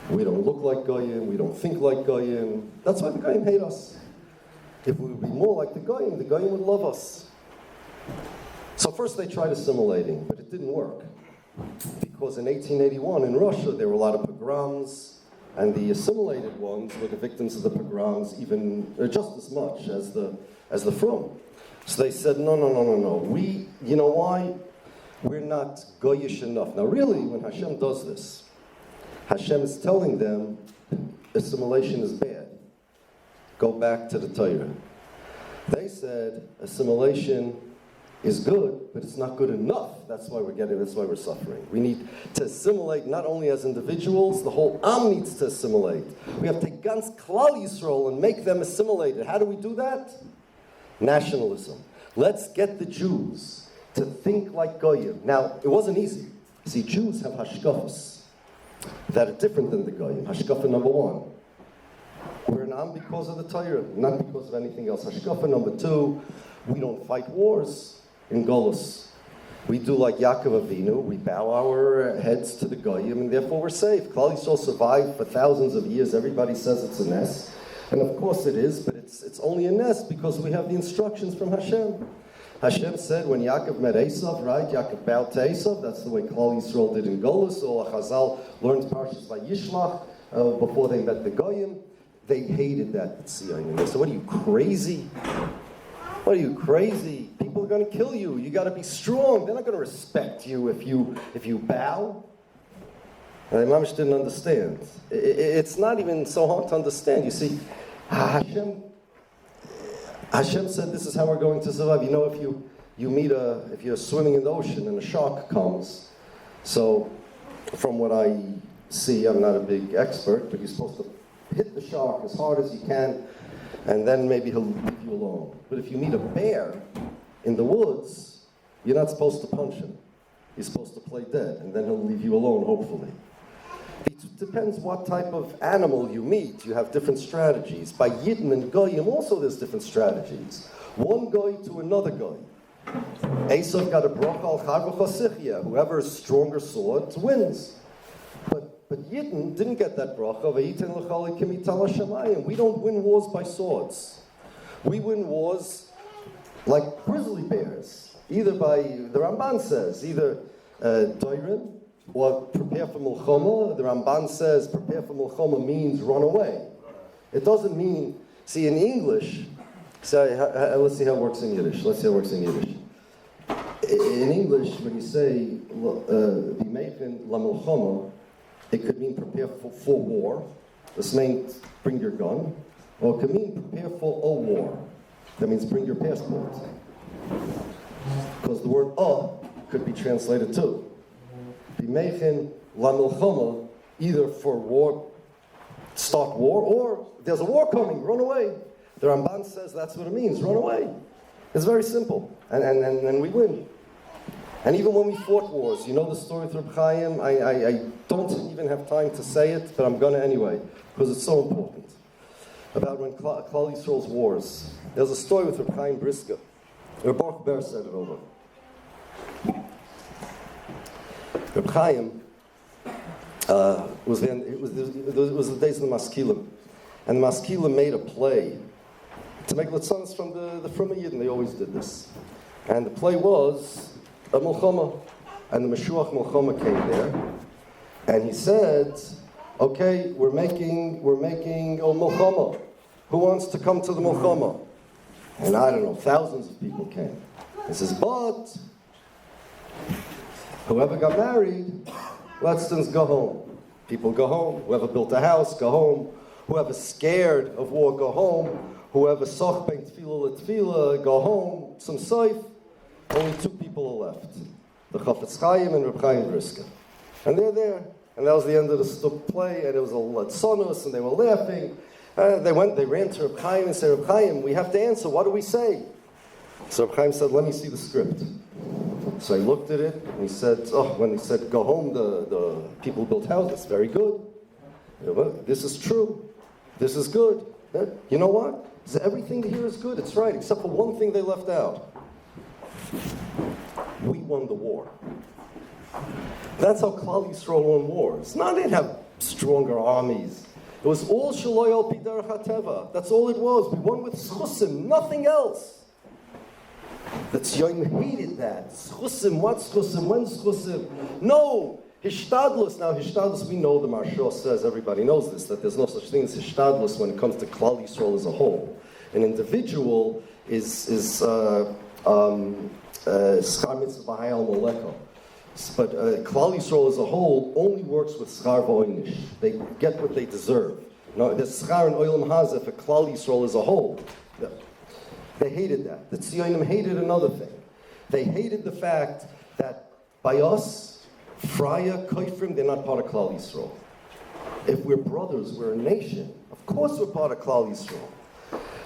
We don't look like Goyim, we don't think like Goyim. That's why the Goyim hate us. If we would be more like the Goyim would love us. So first they tried assimilating, but it didn't work. Because in 1881 in Russia there were a lot of pogroms, and the assimilated ones were the victims of the pogroms even just as much as the Frum. So they said, no. You know why? We're not Goyish enough. Now really, when Hashem does this, Hashem is telling them assimilation is bad. Go back to the Torah. They said assimilation is good, but it's not good enough. That's why we're suffering. We need to assimilate not only as individuals, the whole Am needs to assimilate. We have to take ganz Klal Yisrael and make them assimilated. How do we do that? Nationalism. Let's get the Jews to think like Goyim. Now, it wasn't easy. See, Jews have hashkafas that are different than the Goyim. Hashkafa number one. We're an Am because of the Torah, not because of anything else. Hashkafa number two, we don't fight wars in Golus. We do like Yaakov Avinu, we bow our heads to the Goyim, and therefore we're safe. Klal Yisrael survived for thousands of years. Everybody says it's a nest. And of course it is, but it's only a nest because we have the instructions from Hashem. Hashem said when Yaakov met Esav, right? Yaakov bowed to Esav. That's the way Klal Yisrael did in Golus. Or Chazal learned Parshas Vayishlach before they met the Goyim. They hated that Tzionim. They said, "What are you, crazy? What are you, crazy? People are going to kill you. You got to be strong. They're not going to respect you if you bow." And the mamish didn't understand. It's not even so hard to understand. You see, Hashem said this is how we're going to survive. You know, if you're swimming in the ocean and a shark comes, so from what I see, I'm not a big expert, but you're supposed to hit the shark as hard as you can, and then maybe he'll leave you alone. But if you meet a bear in the woods, you're not supposed to punch him. You're supposed to play dead, and then he'll leave you alone, hopefully. It depends what type of animal you meet. You have different strategies. By Yidden and Goyim also there's different strategies. One guy to another guy. Esav got a bracha al charva chosichya. Whoever has stronger swords wins. But Yidden didn't get that bracha. We don't win wars by swords. We win wars like grizzly bears. Either by, the Ramban says, either doirim, or prepare for Mulchama. The Ramban says prepare for Mulchama means run away. It doesn't mean, see in English, let's see how it works in Yiddish. In English, when you say B'meichin la Mulchama, it could mean prepare for war. This means bring your gun. Or it could mean prepare for a war. That means bring your passport. Because the word could be translated too. B'meichin la milchama, either for war, start war, or there's a war coming, run away. The Ramban says that's what it means, run away. It's very simple, and we win. And even when we fought wars, you know the story with Reb Chaim? I don't even have time to say it, but I'm going to anyway, because it's so important. About when Klal Yisrael's wars. There's a story with Reb Chaim Briska. Reb Baruch Ber said it over. Reb Chaim was the days of the Maskilim, and the Maskilim made a play to make Litzanis from the Fruma Yidden. They always did this, and the play was a Mulchama, and the Meshuach Mulchama came there, and he said, "Okay, we're making a Mulchama. Who wants to come to the Mulchama?" And I don't know, thousands of people came. He says, "But whoever got married, let's go home." People go home. Whoever built a house, go home. Whoever's scared of war, go home. Whoever soch bein tefillah letefillah, go home. Some seif. Only two people are left. The Chafetz Chaim and Reb Chaim Briska. And they're there. And that was the end of the stuk play. And it was a latzonos, and they were laughing. They ran to Reb Chaim and said, "Reb Chaim, we have to answer. What do we say?" So Reb Chaim said, "Let me see the script." So he looked at it, and he said, when he said, "Go home, the people who built houses," very good. This is true. This is good. You know what? Everything here is good. It's right, except for one thing they left out. We won the war. That's how Klal Yisrael won wars. Now they didn't have stronger armies. It was all Shaloi al pi derech hateva. That's all it was. We won with schusim, nothing else. The Tzionim hated that. Schusim, what schusim? When schusim? No, hishtadlus. Now hishtadlus, we know the Marshal says, everybody knows this, that there's no such thing as hishtadlus when it comes to Klal Yisrael as a whole. An individual is schar mitzvah b'hayal moleko. But Klal Yisrael as a whole only works with schar v'oinish. They get what they deserve. No, there's schar and oilam hazeh for Klal Yisrael as a whole. Yeah. They hated that. The Tzionim hated another thing. They hated the fact that by us, Freya, Koifrim, they're not part of Klal Yisrael. If we're brothers, we're a nation. Of course we're part of Klal Yisrael.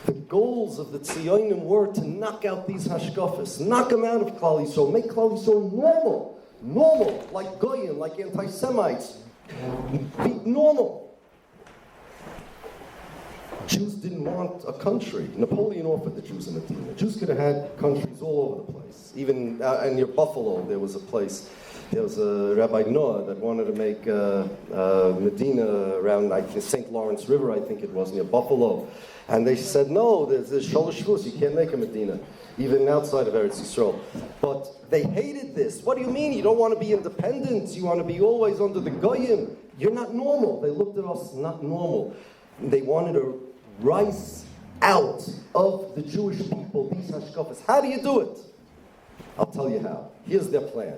The goals of the Tzionim were to knock out these hashkafas, knock them out of Klal Yisrael, make Klal Yisrael normal, like Goyim, like anti-Semites. Be normal. Jews didn't want a country. Napoleon offered the Jews a Medina. Jews could have had countries all over the place. Even near Buffalo, there was a place. There was a Rabbi Noah that wanted to make Medina around St. Lawrence River, I think it was, near Buffalo. And they said, no, there's Shalosh Shvus, you can't make a Medina, even outside of Eretz Yisrael. But they hated this. What do you mean? You don't want to be independent? You want to be always under the Goyim? You're not normal. They looked at us, not normal. They wanted to rise out of the Jewish people, these hashkafas. How do you do it? I'll tell you how. Here's their plan.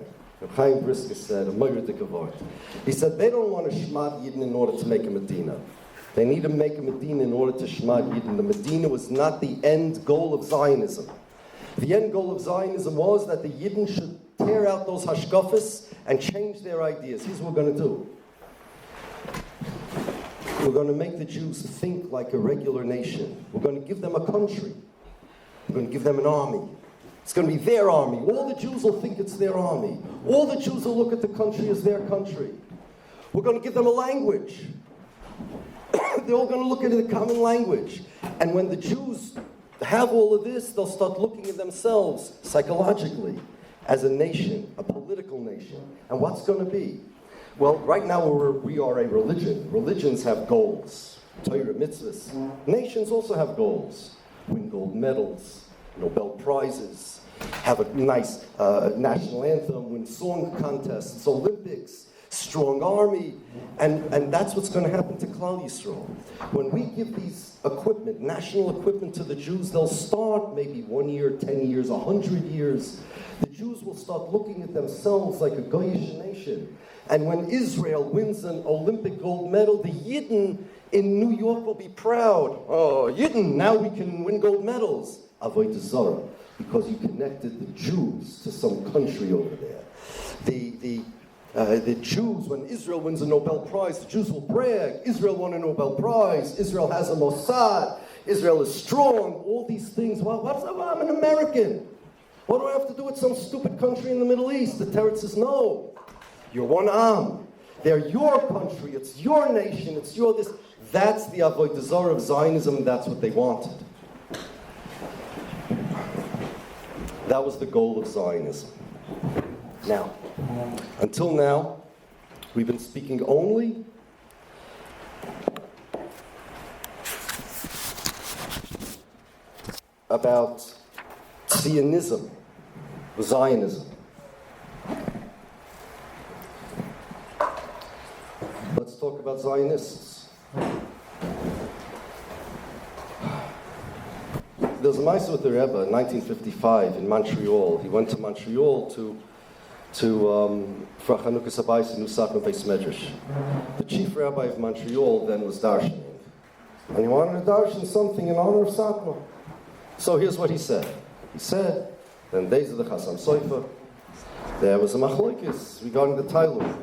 Chaim Brisker said, a moiridik of art. He said, they don't want to shmad Yidden in order to make a Medina. They need to make a Medina in order to shmad Yidden. The Medina was not the end goal of Zionism. The end goal of Zionism was that the Yidden should tear out those hashkafas and change their ideas. Here's what we're going to do. We're going to make the Jews think like a regular nation. We're going to give them a country. We're going to give them an army. It's going to be their army. All the Jews will think it's their army. All the Jews will look at the country as their country. We're going to give them a language. They're all going to look at it a common language. And when the Jews have all of this, they'll start looking at themselves psychologically as a nation, a political nation. And what's going to be? Well, right now we are a religion. Religions have goals. Torah, mitzvahs. Nations also have goals. Win gold medals. Nobel Prizes, have a nice national anthem, win song contests, Olympics, strong army, and that's what's going to happen to Klal Yisrael. When we give these equipment, national equipment to the Jews, they'll start maybe 1 year, 10 years, 100 years. The Jews will start looking at themselves like a Goyish nation. And when Israel wins an Olympic gold medal, the Yidden in New York will be proud. Oh, Yidden, now we can win gold medals. Avodah Zarah, because you connected the Jews to some country over there. The Jews, when Israel wins a Nobel Prize, the Jews will brag. Israel won a Nobel Prize. Israel has a Mossad. Israel is strong. All these things. Well, I'm an American. What do I have to do with some stupid country in the Middle East? The Teretz says, no. You're one Am. They're your country. It's your nation. It's your this. That's the Avodah Zarah of Zionism. That's what they wanted. That was the goal of Zionism. Now, until now, we've been speaking only about Zionism, Zionism. Let's talk about Zionists. There's a Maisa with the Rebbe in 1955 in Montreal. He went to Montreal for Chanukas Habayis in Nusach Beis Medrash. The chief rabbi of Montreal then was darshaning, and he wanted to darshan something in honor of Satmar. So here's what he said. He said, in days of the Chasam Sofer, there was a machlokes regarding the Talmud.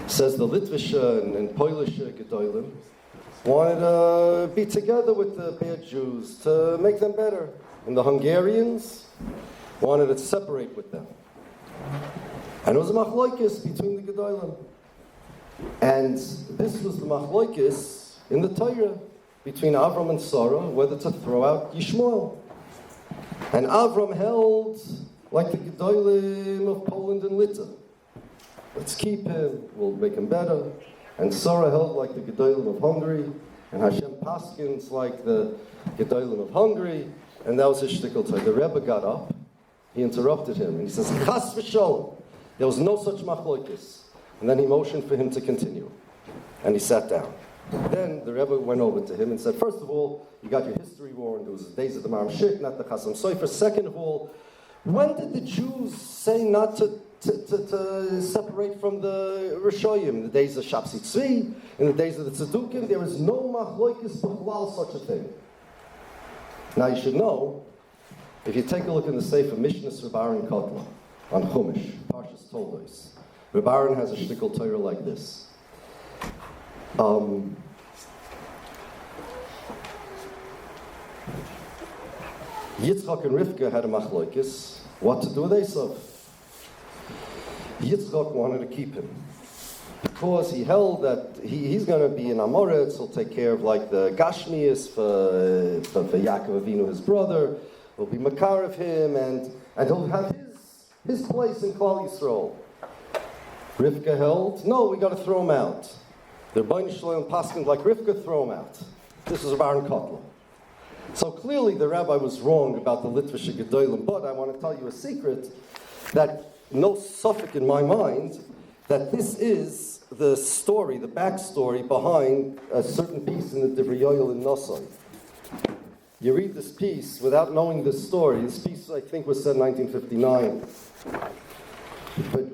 Says the Litvische and Polish Gedolim wanted to be together with the bad Jews to make them better. And the Hungarians wanted to separate with them. And it was a machlokes between the Gedolim. And this was the machlokes in the Torah between Avram and Sarah, whether to throw out Yishmael. And Avram held like the Gedolim of Poland and Litva. Let's keep him, we'll make him better. And Sarah held like the Gedolim of Hungary, and Hashem Paskins like the Gedolim of Hungary, and that was his shtickle toy. The Rebbe got up, he interrupted him, and he says, Chas v'sholom, there was no such machlokes. And then he motioned for him to continue, and he sat down. Then the Rebbe went over to him and said, first of all, you got your history wrong, it was the days of the Maram Shik, not the Chasam Sofer. Second of all, when did the Jews say not to separate from the Rishoyim? In the days of Shapsi Tzvi, in the days of the Tzedukim, there is no machloikis b'chlal such a thing. Now you should know, if you take a look in the Sefer Mishnah Rabbi Aaron Kotler on Chumash, Parshas Toldos, Rabbi Aaron has a shtickle Torah like this. Yitzchak and Rivka had a machloikis, what to do with Esav. Yitzchak wanted to keep him because he held that he's going to be in Amoretz. He'll take care of like the Gashmias for Yaakov Avinu, his brother. He'll be makar of him, and he'll have his place in Klal Yisrael. Rivka held, no, we got to throw him out. The Rebbeinu Shalom Paskin like Rivka, throw him out. This is Baron Kotler. So clearly the rabbi was wrong about the Litvish Gedolim, but I want to tell you a secret that no suffix in my mind that this is the story, the backstory behind a certain piece in the Divrei Yoel in Nosai. You read this piece without knowing this story. This piece, I think, was said in 1959. But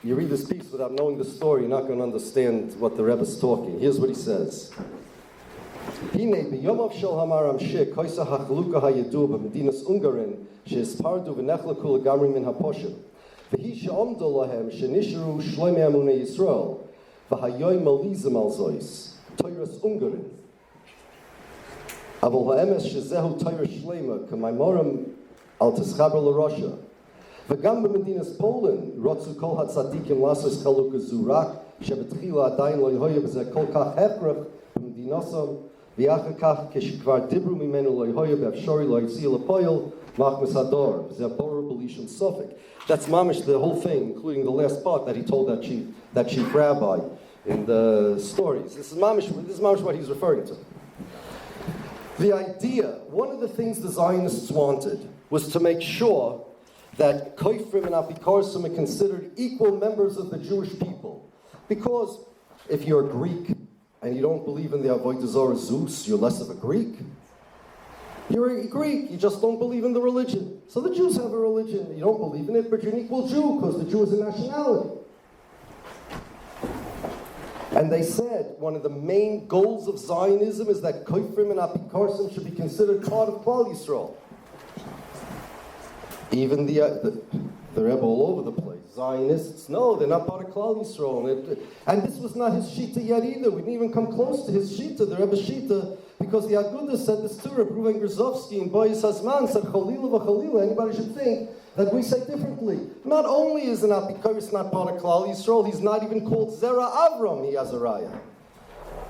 you read this piece without knowing the story, you're not going to understand what the Rebbe's talking. Here's what he says. Hine b'yomav shel hamaram shik koisa hachluka hayedu b'medinas Ungarin sheispardu v'nechlaku legamri min haposhim v'hi she'omdo lahem shenisharu shloimei amunei Yisrael v'hayoy malizim al zois toiras Ungarin avol ha'emes shezehu toiras shleima k'maimorim al tischaber l'rosha v'gam b'medinas Poland rotzu kol hatzadikim lasos chaluka zurak shebetchila adayin lo yehoya b'zeh kol kach hefrach b'medinasam V'achakach kishkvar dibru mimenu lo yehoya b'afshori lo yitzil apoyel machmas hador zebor b'lishon sofik. That's mamish the whole thing, including the last part that he told that chief rabbi in the stories. This is mamish what he's referring to. The idea, one of the things the Zionists wanted was to make sure that koifrim and apikorsim are considered equal members of the Jewish people, because if you're Greek and you don't believe in the Avodah Zarah Zeus, you're less of a Greek. You're a Greek, you just don't believe in the religion. So the Jews have a religion, you don't believe in it, but you're an equal Jew, because the Jew is a nationality. And they said one of the main goals of Zionism is that Koifrim and Apikorsim should be considered part of Klal Yisrael. Even the Rebbe all over the place. Zionists, no, they're not part of Klal Yisrael. And this was not his Shita yet either. We didn't even come close to his Shita, the Rebbe's Shita, because the Agudah said this too. Rabbi Grozovsky and Boyes Hazman said, Chalila v'Chalila, anybody should think that we say differently. Not only is an Apikoris not part of Klal Yisrael, he's not even called Zera Avram, he has a raya.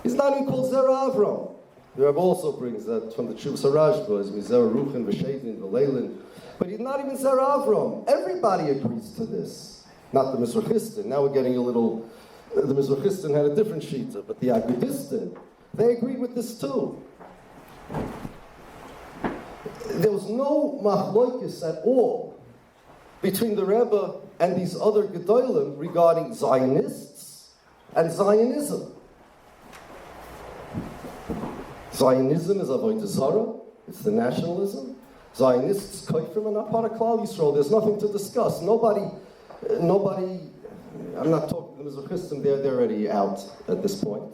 He's not even called Zera Avram. The Rebbe also brings that from the Chuvas HaRashba, as Mizera Ruchin, V'Shedin, V'Leilin. But he's not even Zera Avram. Everybody agrees to this. Not the Mizrachistin. Now we're getting a little... The Mizrachistin had a different shita, but the Agudistin, they agreed with this too. There was no machloikis at all between the Rebbe and these other Gedolim regarding Zionists and Zionism. Zionism is Avodah Zarah. It's the nationalism. Zionists, Koifrim, are not part of Klal Yisrael. There's nothing to discuss. Nobody, I'm not talking to the Mizrachistim, they're already out at this point.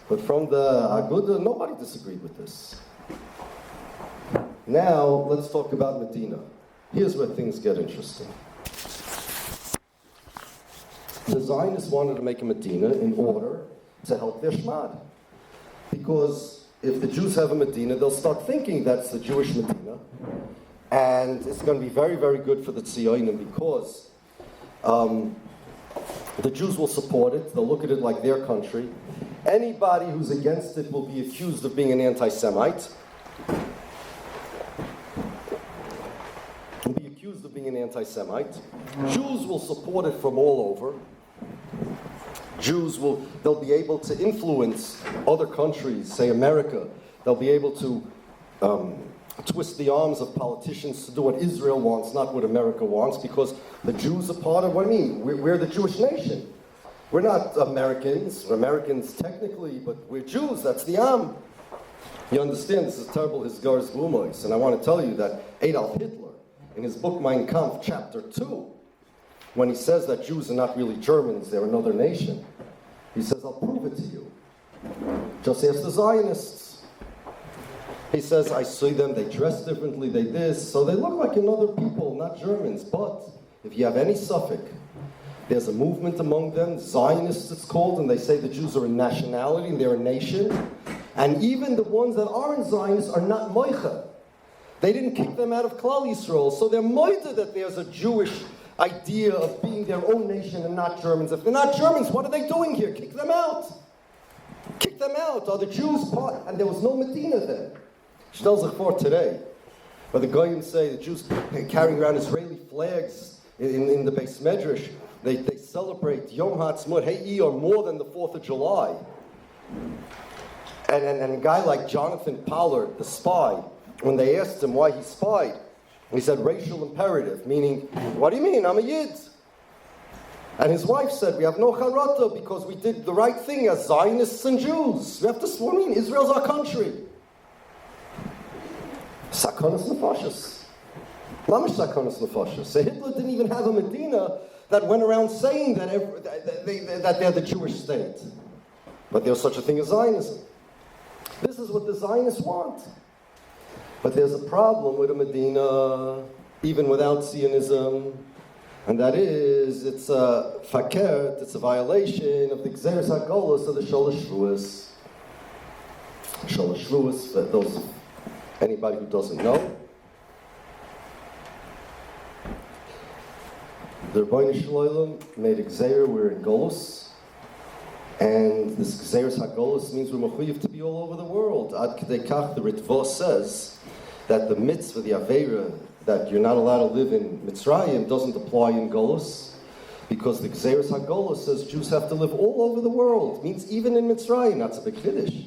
But from the Agudah, nobody disagreed with this. Now, let's talk about Medina. Here's where things get interesting. The Zionists wanted to make a Medina in order to help their Shmad. Because if the Jews have a Medina, they'll start thinking that's the Jewish Medina. And it's going to be very, very good for the Tzionim because the Jews will support it. They'll look at it like their country. Anybody who's against it will be accused of being an anti-Semite. Will be accused of being an anti-Semite. Jews will support it from all over. They'll be able to influence other countries, say America. They'll be able to twist the arms of politicians to do what Israel wants, not what America wants, because the Jews are part of what I mean. We're the Jewish nation. We're not Americans. We're Americans technically, but we're Jews. That's the Am. You understand, this is terrible Hisgaris Glumois, and I want to tell you that Adolf Hitler, in his book Mein Kampf, chapter 2, when he says that Jews are not really Germans, they're another nation, he says, I'll prove it to you. Just ask the Zionists. He says, I see them, they dress differently, they this, so they look like another people, not Germans. But if you have any suffix, there's a movement among them, Zionists it's called, and they say the Jews are a nationality, and they're a nation. And even the ones that aren't Zionists are not moicha. They didn't kick them out of Klal Yisrael, so they're moida that there's a Jewish idea of being their own nation and not Germans. If they're not Germans, what are they doing here? Kick them out. Kick them out. Are the Jews part? And there was no Medina then. Stell sich vor today, where the Goyim say the Jews carrying around Israeli flags in the Beis Medrash, they celebrate Yom HaAtzmaut, Hey or more than the 4th of July. And a guy like Jonathan Pollard, the spy, when they asked him why he spied, he said racial imperative, meaning, what do you mean? I'm a Yid. And his wife said, we have no charata because we did the right thing as Zionists and Jews. We have to swear in. Israel's our country. Sakonas nefashos. Lamish sakonas nefashos. So Hitler didn't even have a Medina. that went around saying that they're the Jewish state. But there's such a thing as Zionism. This is what the Zionists want. But there's a problem with a Medina, even without Zionism, and that is, it's a fakert, it's a violation of the Gzeres HaGolus of the Sholosh Shavuos. Sholosh Shavuos, for those, anybody who doesn't know, the Rabbi Shalom made a Gzeir, we're in Golus, and this Gzeres HaGolus means we're mechuyev to be all over the world. Ad Kedei Kach, the Ritva says that the mitzvah, the Aveira, that you're not allowed to live in Mitzrayim doesn't apply in Golus, because the Gzeres HaGolus says Jews have to live all over the world. It means even in Mitzrayim. That's a big chiddush.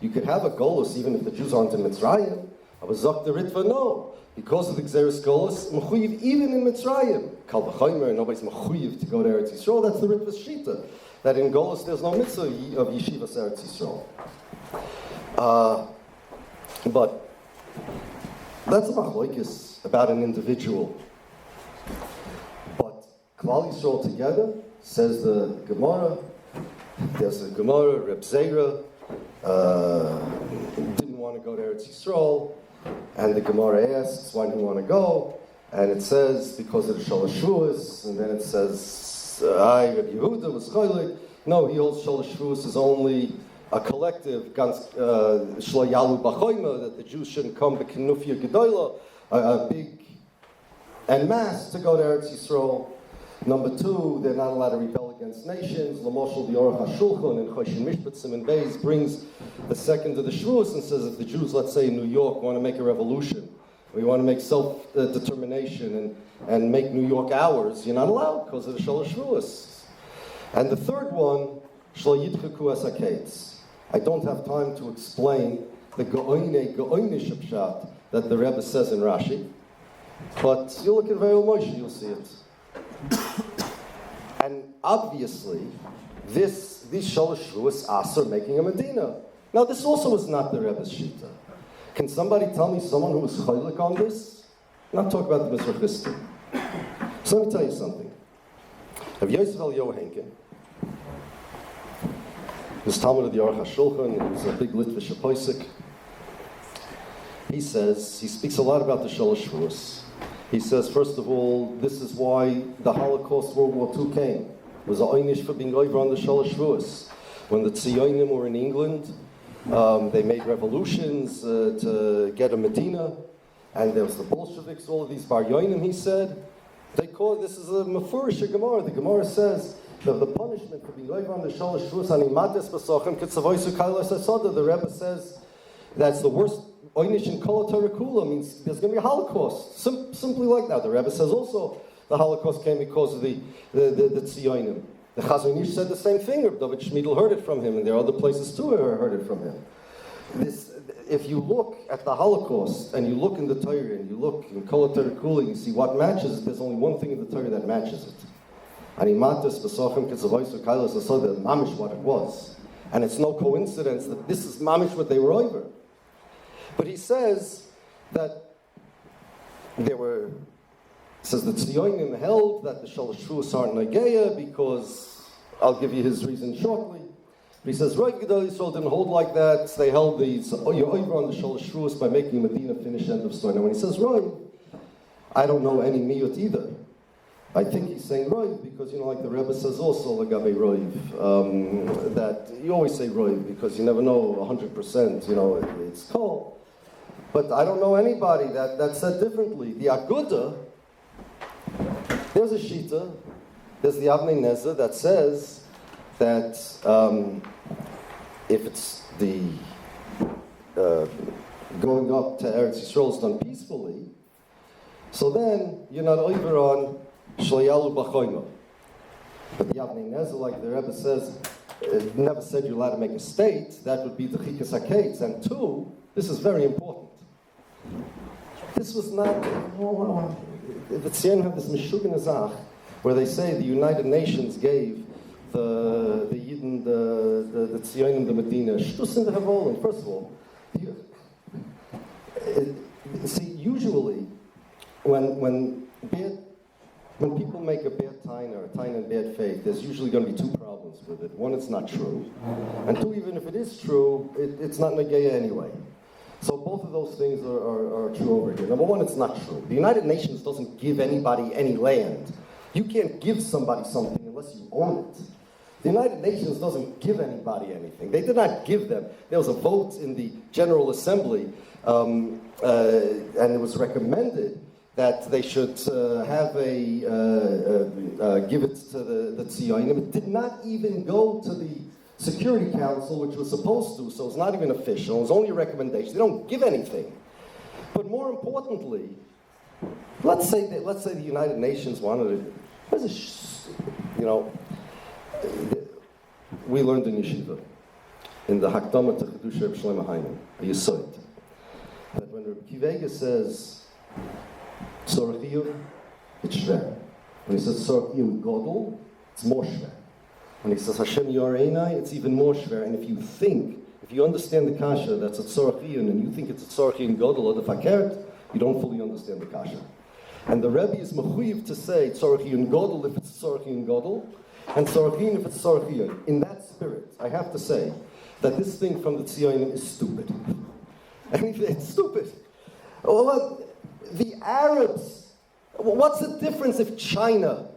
You could have a Golus even if the Jews aren't in Mitzrayim. Avazak the Ritva, no. Because of the Gzeres Golus, mechuyev even in Mitzrayim. Kal v'chomer, nobody's mechuyev to go to Eretz Yisrael. That's the Ritva's shita. That in Golus there's no mitzvah of Yeshivas Eretz Yisrael. But that's a machlokes about an individual. But Klal Yisrael together, says the Gemara, there's a Gemara, Reb Zera, didn't want to go to Eretz Yisrael, and the Gemara asks, why didn't he want to go? And it says, because of the Sholosh Shavuos, and then it says, Reb Yehuda was cholik. No, he holds Sholosh Shavuos is only a collective, Shlo Yalu B'choima, that the Jews shouldn't come b'kinufia gedola, a big en masse to go to Eretz Yisrael. Number two, they're not allowed to rebel against nations. Lamoshel the Aruch HaShulchan and Choshen Mishpatzim and Beis brings the second of the Shavuos and says if the Jews, let's say in New York, want to make a revolution, we want to make self-determination and make New York ours, you're not allowed because of the Sholosh Shavuos. And the third one, Shlo Yidchaku Es HaKetz. I don't have time to explain the Geoine Shapshat that the Rebbe says in Rashi, but you look at Ve'el Moshe, you'll see it. And obviously, these Sholosh Shavuos are making a Medina. Now, this also is not the Rebbe's Shita. Can somebody tell me someone who was cholik on this? I'm not talking about the Mizrachistim. So let me tell you something. Rav Yosef Eliyahu Henkin, who's Talmud of the Aruch HaShulchan, he was a big Litvish Aposik. He says, he speaks a lot about the Sholosh Shavuos. He says, first of all, this is why the Holocaust, World War II came. It was a einish for being over on the Sholosh Shavuos. When the Tzionim were in England, they made revolutions to get a Medina, and there was the Bolsheviks, all of these Bar Yonim, he said. They call it, this is a Mefurish Gemara. The Gemara says that the punishment for being over on the Sholosh Shavuos, Animates B'Sochem, Kitzavoisu Kailas Asada, the Rebbe says that's the worst Oynish in Kol HaTorah Kula, means there's going to be a Holocaust. Simply like that. The Rebbe says also the Holocaust came because of the Tzionim. The Chazon Ish said the same thing. David Shmidl heard it from him, and there are other places too who heard it from him. If you look at the Holocaust, and you look in the Torah, and you look in Kol HaTorah Kula, you see what matches it. There's only one thing in the Torah that matches it. Animatus v'sochem kitzavoisu kailas asada, mamish what it was. And it's no coincidence that this is mamish what they were over. But he says that says the Tzionim held that the Sholosh Shavuos aren't Nageya because, I'll give you his reason shortly. But he says, Roy Gedol Yisrael didn't hold like that. They held you're over on the Sholosh Shavuos by making Medina finish, end of story. Now when he says Roy, I don't know any miyut either. I think he's saying Roy because, like the Rebbe says also, Lagabe Roy, that you always say Roy because you never know 100%, it's called. But I don't know anybody that said differently. The Aguda, there's a Shita, there's the Avnei Nezer that says that if it's the going up to Eretz Yisrael is done peacefully, so then you're not over on Shloyalu B'choima. But the Avnei Nezer, like the Rebbe says, it never said you're allowed to make a state. That would be the Chikas HaKetz. And two, this is very important. This was not, the Tzionim have this Meshuggah Nezach, where they say the United Nations gave the Yidden, the Tzionim, the Medina, Shtus in the Havolim. First of all, see, usually, when when people make a bad taina or a taina in bad faith, there's usually going to be two problems with it. One, it's not true. And two, even if it is true, it's not negaya anyway. So both of those things are true over here. Number one, it's not true. The United Nations doesn't give anybody any land. You can't give somebody something unless you own it. The United Nations doesn't give anybody anything. They did not give them. There was a vote in the General Assembly, and it was recommended that they should have give it to the Tziyonim. It did not even go to the Security Council, which was supposed to, so it's not even official. It was only a recommendation. They don't give anything. But more importantly, let's say the United Nations wanted to, we learned in yeshiva, in the Hakdama to Chedusha Reb Shlomo Hayman, the Yesod, that when Reb Kivega says Tzorchiyun, it's shver. When he says Tzorchiyun Godel, it's more shver. When he says Hashem Yoreinai, it's even more shver. And if you understand the kasha, that's a Tzorchiyun, and you think it's a Tzorchiyun Godel or the Fakert, you don't fully understand the kasha. And the Rebbe is mechuyev to say Tzorchiyun Godel if it's Tzorchiyun Godel, and Tzorchiyun if it's Tzorchiyun. In that spirit, I have to say that this thing from the Tziyonim is stupid. I mean, it's stupid. Well, the Arabs, what's the difference if China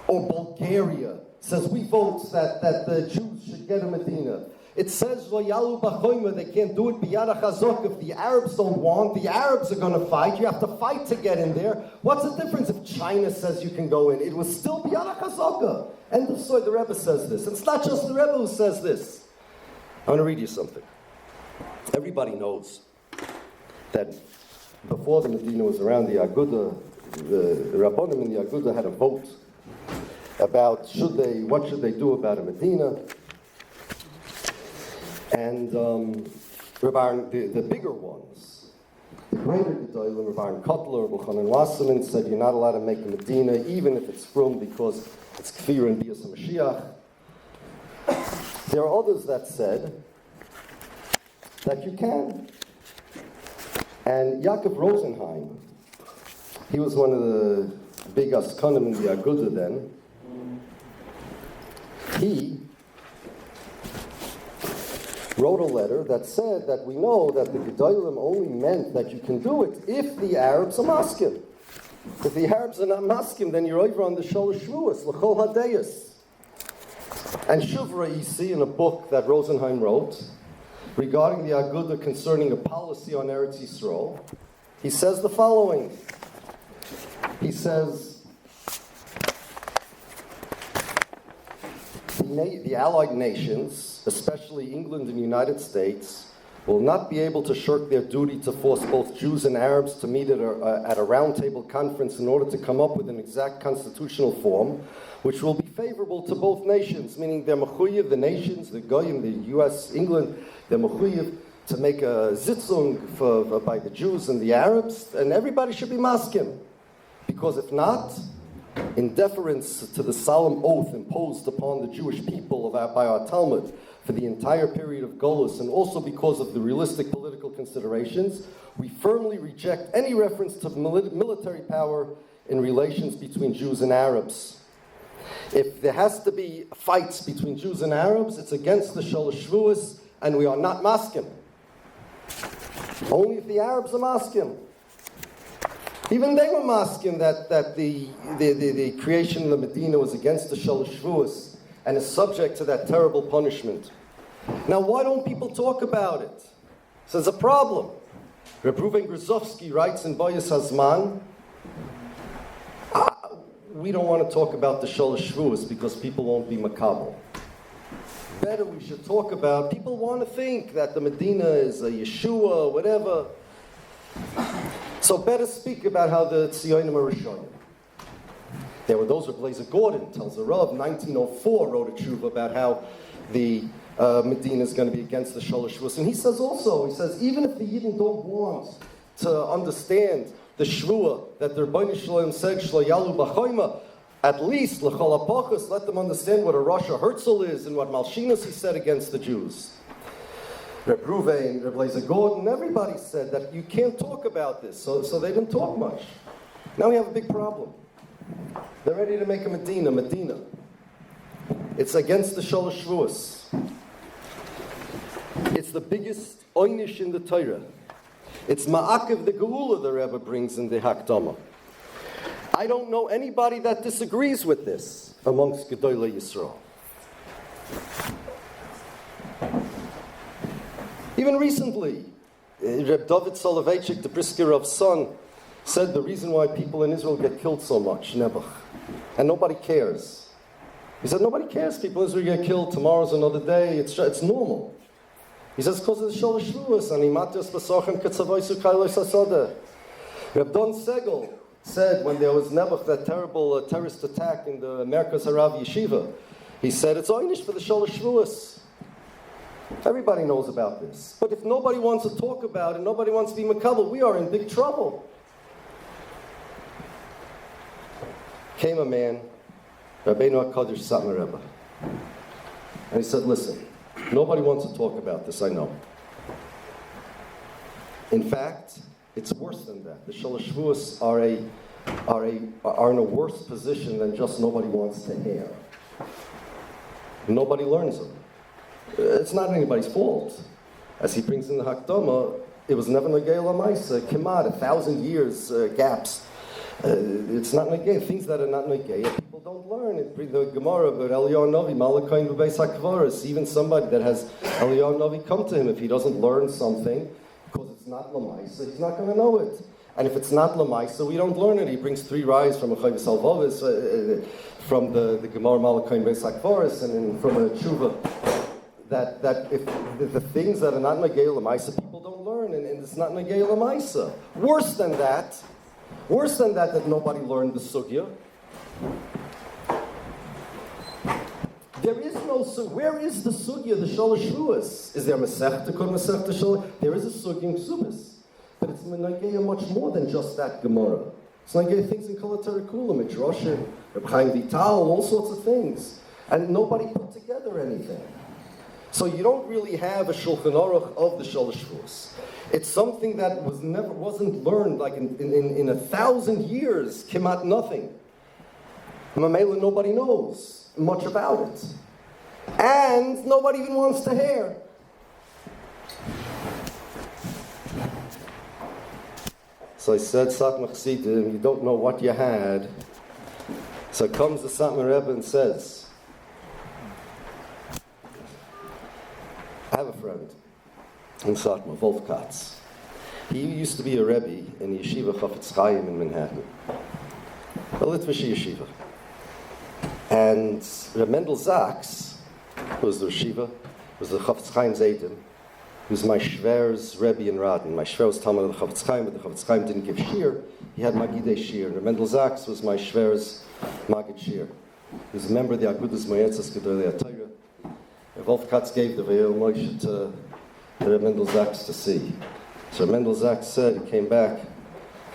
or Bulgaria says we vote that the Jews should get a Medina? It says Loyalu Bachoyma, they can't do it. Biyad Chazok, if the Arabs don't want, the Arabs are going to fight. You have to fight to get in there. What's the difference if China says you can go in? It was still Biyad Chazok. End of story. The Rebbe says this. And it's not just the Rebbe who says this. I want to read you something. Everybody knows that before the Medina was around, the Aguda, the Rabbonim in the Aguda had a vote about what should they do about a Medina. And the bigger ones, the greater Gedolim, Rabbi Kotler, Buchanan Wasserman, said you're not allowed to make a Medina, even if it's from, because it's Kfir and Bias HaMashiach. There are others that said that you can. And Yaakov Rosenheim, he was one of the big Askanim in the Aguda then. He wrote a letter that said that we know that the Gedolim only meant that you can do it if the Arabs are maskim. If the Arabs are not maskim, then you're over on the Sholosh Shvuos, L'chol Hadeyos. And Shuvra, you see in a book that Rosenheim wrote regarding the Aguda concerning a policy on Eretz Yisrael, he says the following. He says, the Allied nations, especially England and the United States, will not be able to shirk their duty to force both Jews and Arabs to meet at a roundtable conference in order to come up with an exact constitutional form which will be favorable to both nations, meaning they're mechuyev, the nations, the Goyim, the US, England, they're mechuyev to make a zitzung by the Jews and the Arabs, and everybody should be maskim. Because if not, in deference to the solemn oath imposed upon the Jewish people by our Talmud for the entire period of Golus, and also because of the realistic political considerations, we firmly reject any reference to military power in relations between Jews and Arabs. If there has to be fights between Jews and Arabs, it's against the Sholosh Shvuos, and we are not maskim. Only if the Arabs are maskim. Even they were maskim that the creation of the Medina was against the Sholosh Shvuos and is subject to that terrible punishment. Now, why don't people talk about it? So there's a problem. Reb Ruven Grozovsky writes in Boyas Hazman, we don't want to talk about the Sholosh Shvuos because people won't be makabel. Better we should talk about, people want to think that the Medina is a Yeshua, whatever. So better speak about how the Tziyonim are Rishonim. There were those who Blazer Gordon tells the Rav, 1904, wrote a tshuva about how the Medina is going to be against the Sholosh Shvuos. And he says, even if the Yidden don't want to understand the Shvua that the Rebbeinu Shalom said, Shlo Yalu B'choyma, at least, L'chol HaPachos, let them understand what a Rasha Herzl is and what Malshinas he said against the Jews. Reb Ruvain, Reb Blazer Gordon, everybody said that you can't talk about this, so they didn't talk much. Now we have a big problem. They're ready to make a Medina. It's against the Sholosh Shavuos. It's the biggest oynish in the Torah. It's Ma'akiv the Geula the Rebbe brings in the Hakdama. I don't know anybody that disagrees with this amongst Gedolei Yisrael. Even recently, Reb David Soloveitchik, the Brisker of son, said the reason why people in Israel get killed so much, Nebuch, and nobody cares. He said, nobody cares, people in Israel get killed, tomorrow's another day, it's normal. He says, because of the Sholosh Shavuos, and Imatios Basochem Ketzavoisu Kailos Asodeh. Reb Don Segel said, when there was Nebuch, that terrible terrorist attack in the Merkaz Harav Yeshiva, he said, it's oynish for the Sholosh Shavuos. Everybody knows about this. But if nobody wants to talk about it, nobody wants to be makabel, we are in big trouble. Came a man, Rabbeinu HaKadosh Satmar Rebbe, and he said, listen, nobody wants to talk about this, I know. In fact, it's worse than that. The Sholosh Shavuos are in a worse position than just nobody wants to hear. Nobody learns them. It's not anybody's fault. As he brings in the Hakdama, it was never Nagei Lamaisa, Kemat, 1,000 years gaps. It's not Nagei, things that are not Nagei. People don't learn. The Gemara about Eliyahu Novi, Malakain B'Beis HaKvaros, even somebody that has Eliyahu Novi come to him, if he doesn't learn something, because it's not Lamaisa, he's not going to know it. And if it's not Lamaisa, we don't learn it. He brings 3 rayos from a Chayvus Halvavis, from the Gemara Malakain B'Beis HaKvaros, and from a Tshuva. That if the things that are not Nagei Lamaisa, people don't learn, and it's not Nagei Lamaisa. Worse than that, that nobody learned the Sugya. There is no Sugya. Where is the Sugya, the Sholosh Shavuos? Is there Masechta called Masechta Sholosh? There is a Sugya in Ksubis. But it's Nagei much more than just that Gemara. It's Nagei things in Kol HaTorah, Midrashim, Reb Chaim Vital, all sorts of things. And nobody put together anything. So you don't really have a Shulchan Aruch of the Sholosh Shavuos. It's something that wasn't learned like in 1,000 years, Kemat nothing. Mamela, nobody knows much about it. And nobody even wants to hear. So I said, Satmar Chassidim, you don't know what you had. So comes the Satmar Rebbe and says, I have a friend in Satmar, Wolf Katz. He used to be a Rebbe in the Yeshiva Chafetz Chaim in Manhattan, a Litvish yeshiva. And Reb Mendel Zaks, who was the yeshiva, was the Chafetz Chaim Zaydim, who was my Shver's Rebbe in Radin. My Shver was Talmud of the Chafetz Chaim, but the Chafetz Chaim didn't give shir. He had Magidei shir. And Reb Mendel Zaks was my Shver's Magid shir. He was a member of the Agudas Moyetzes Gedolei Torah. Wolf Katz gave the Veil Moshe to Reb Mendel Zaks to see. So Mendel Zaks said, he came back,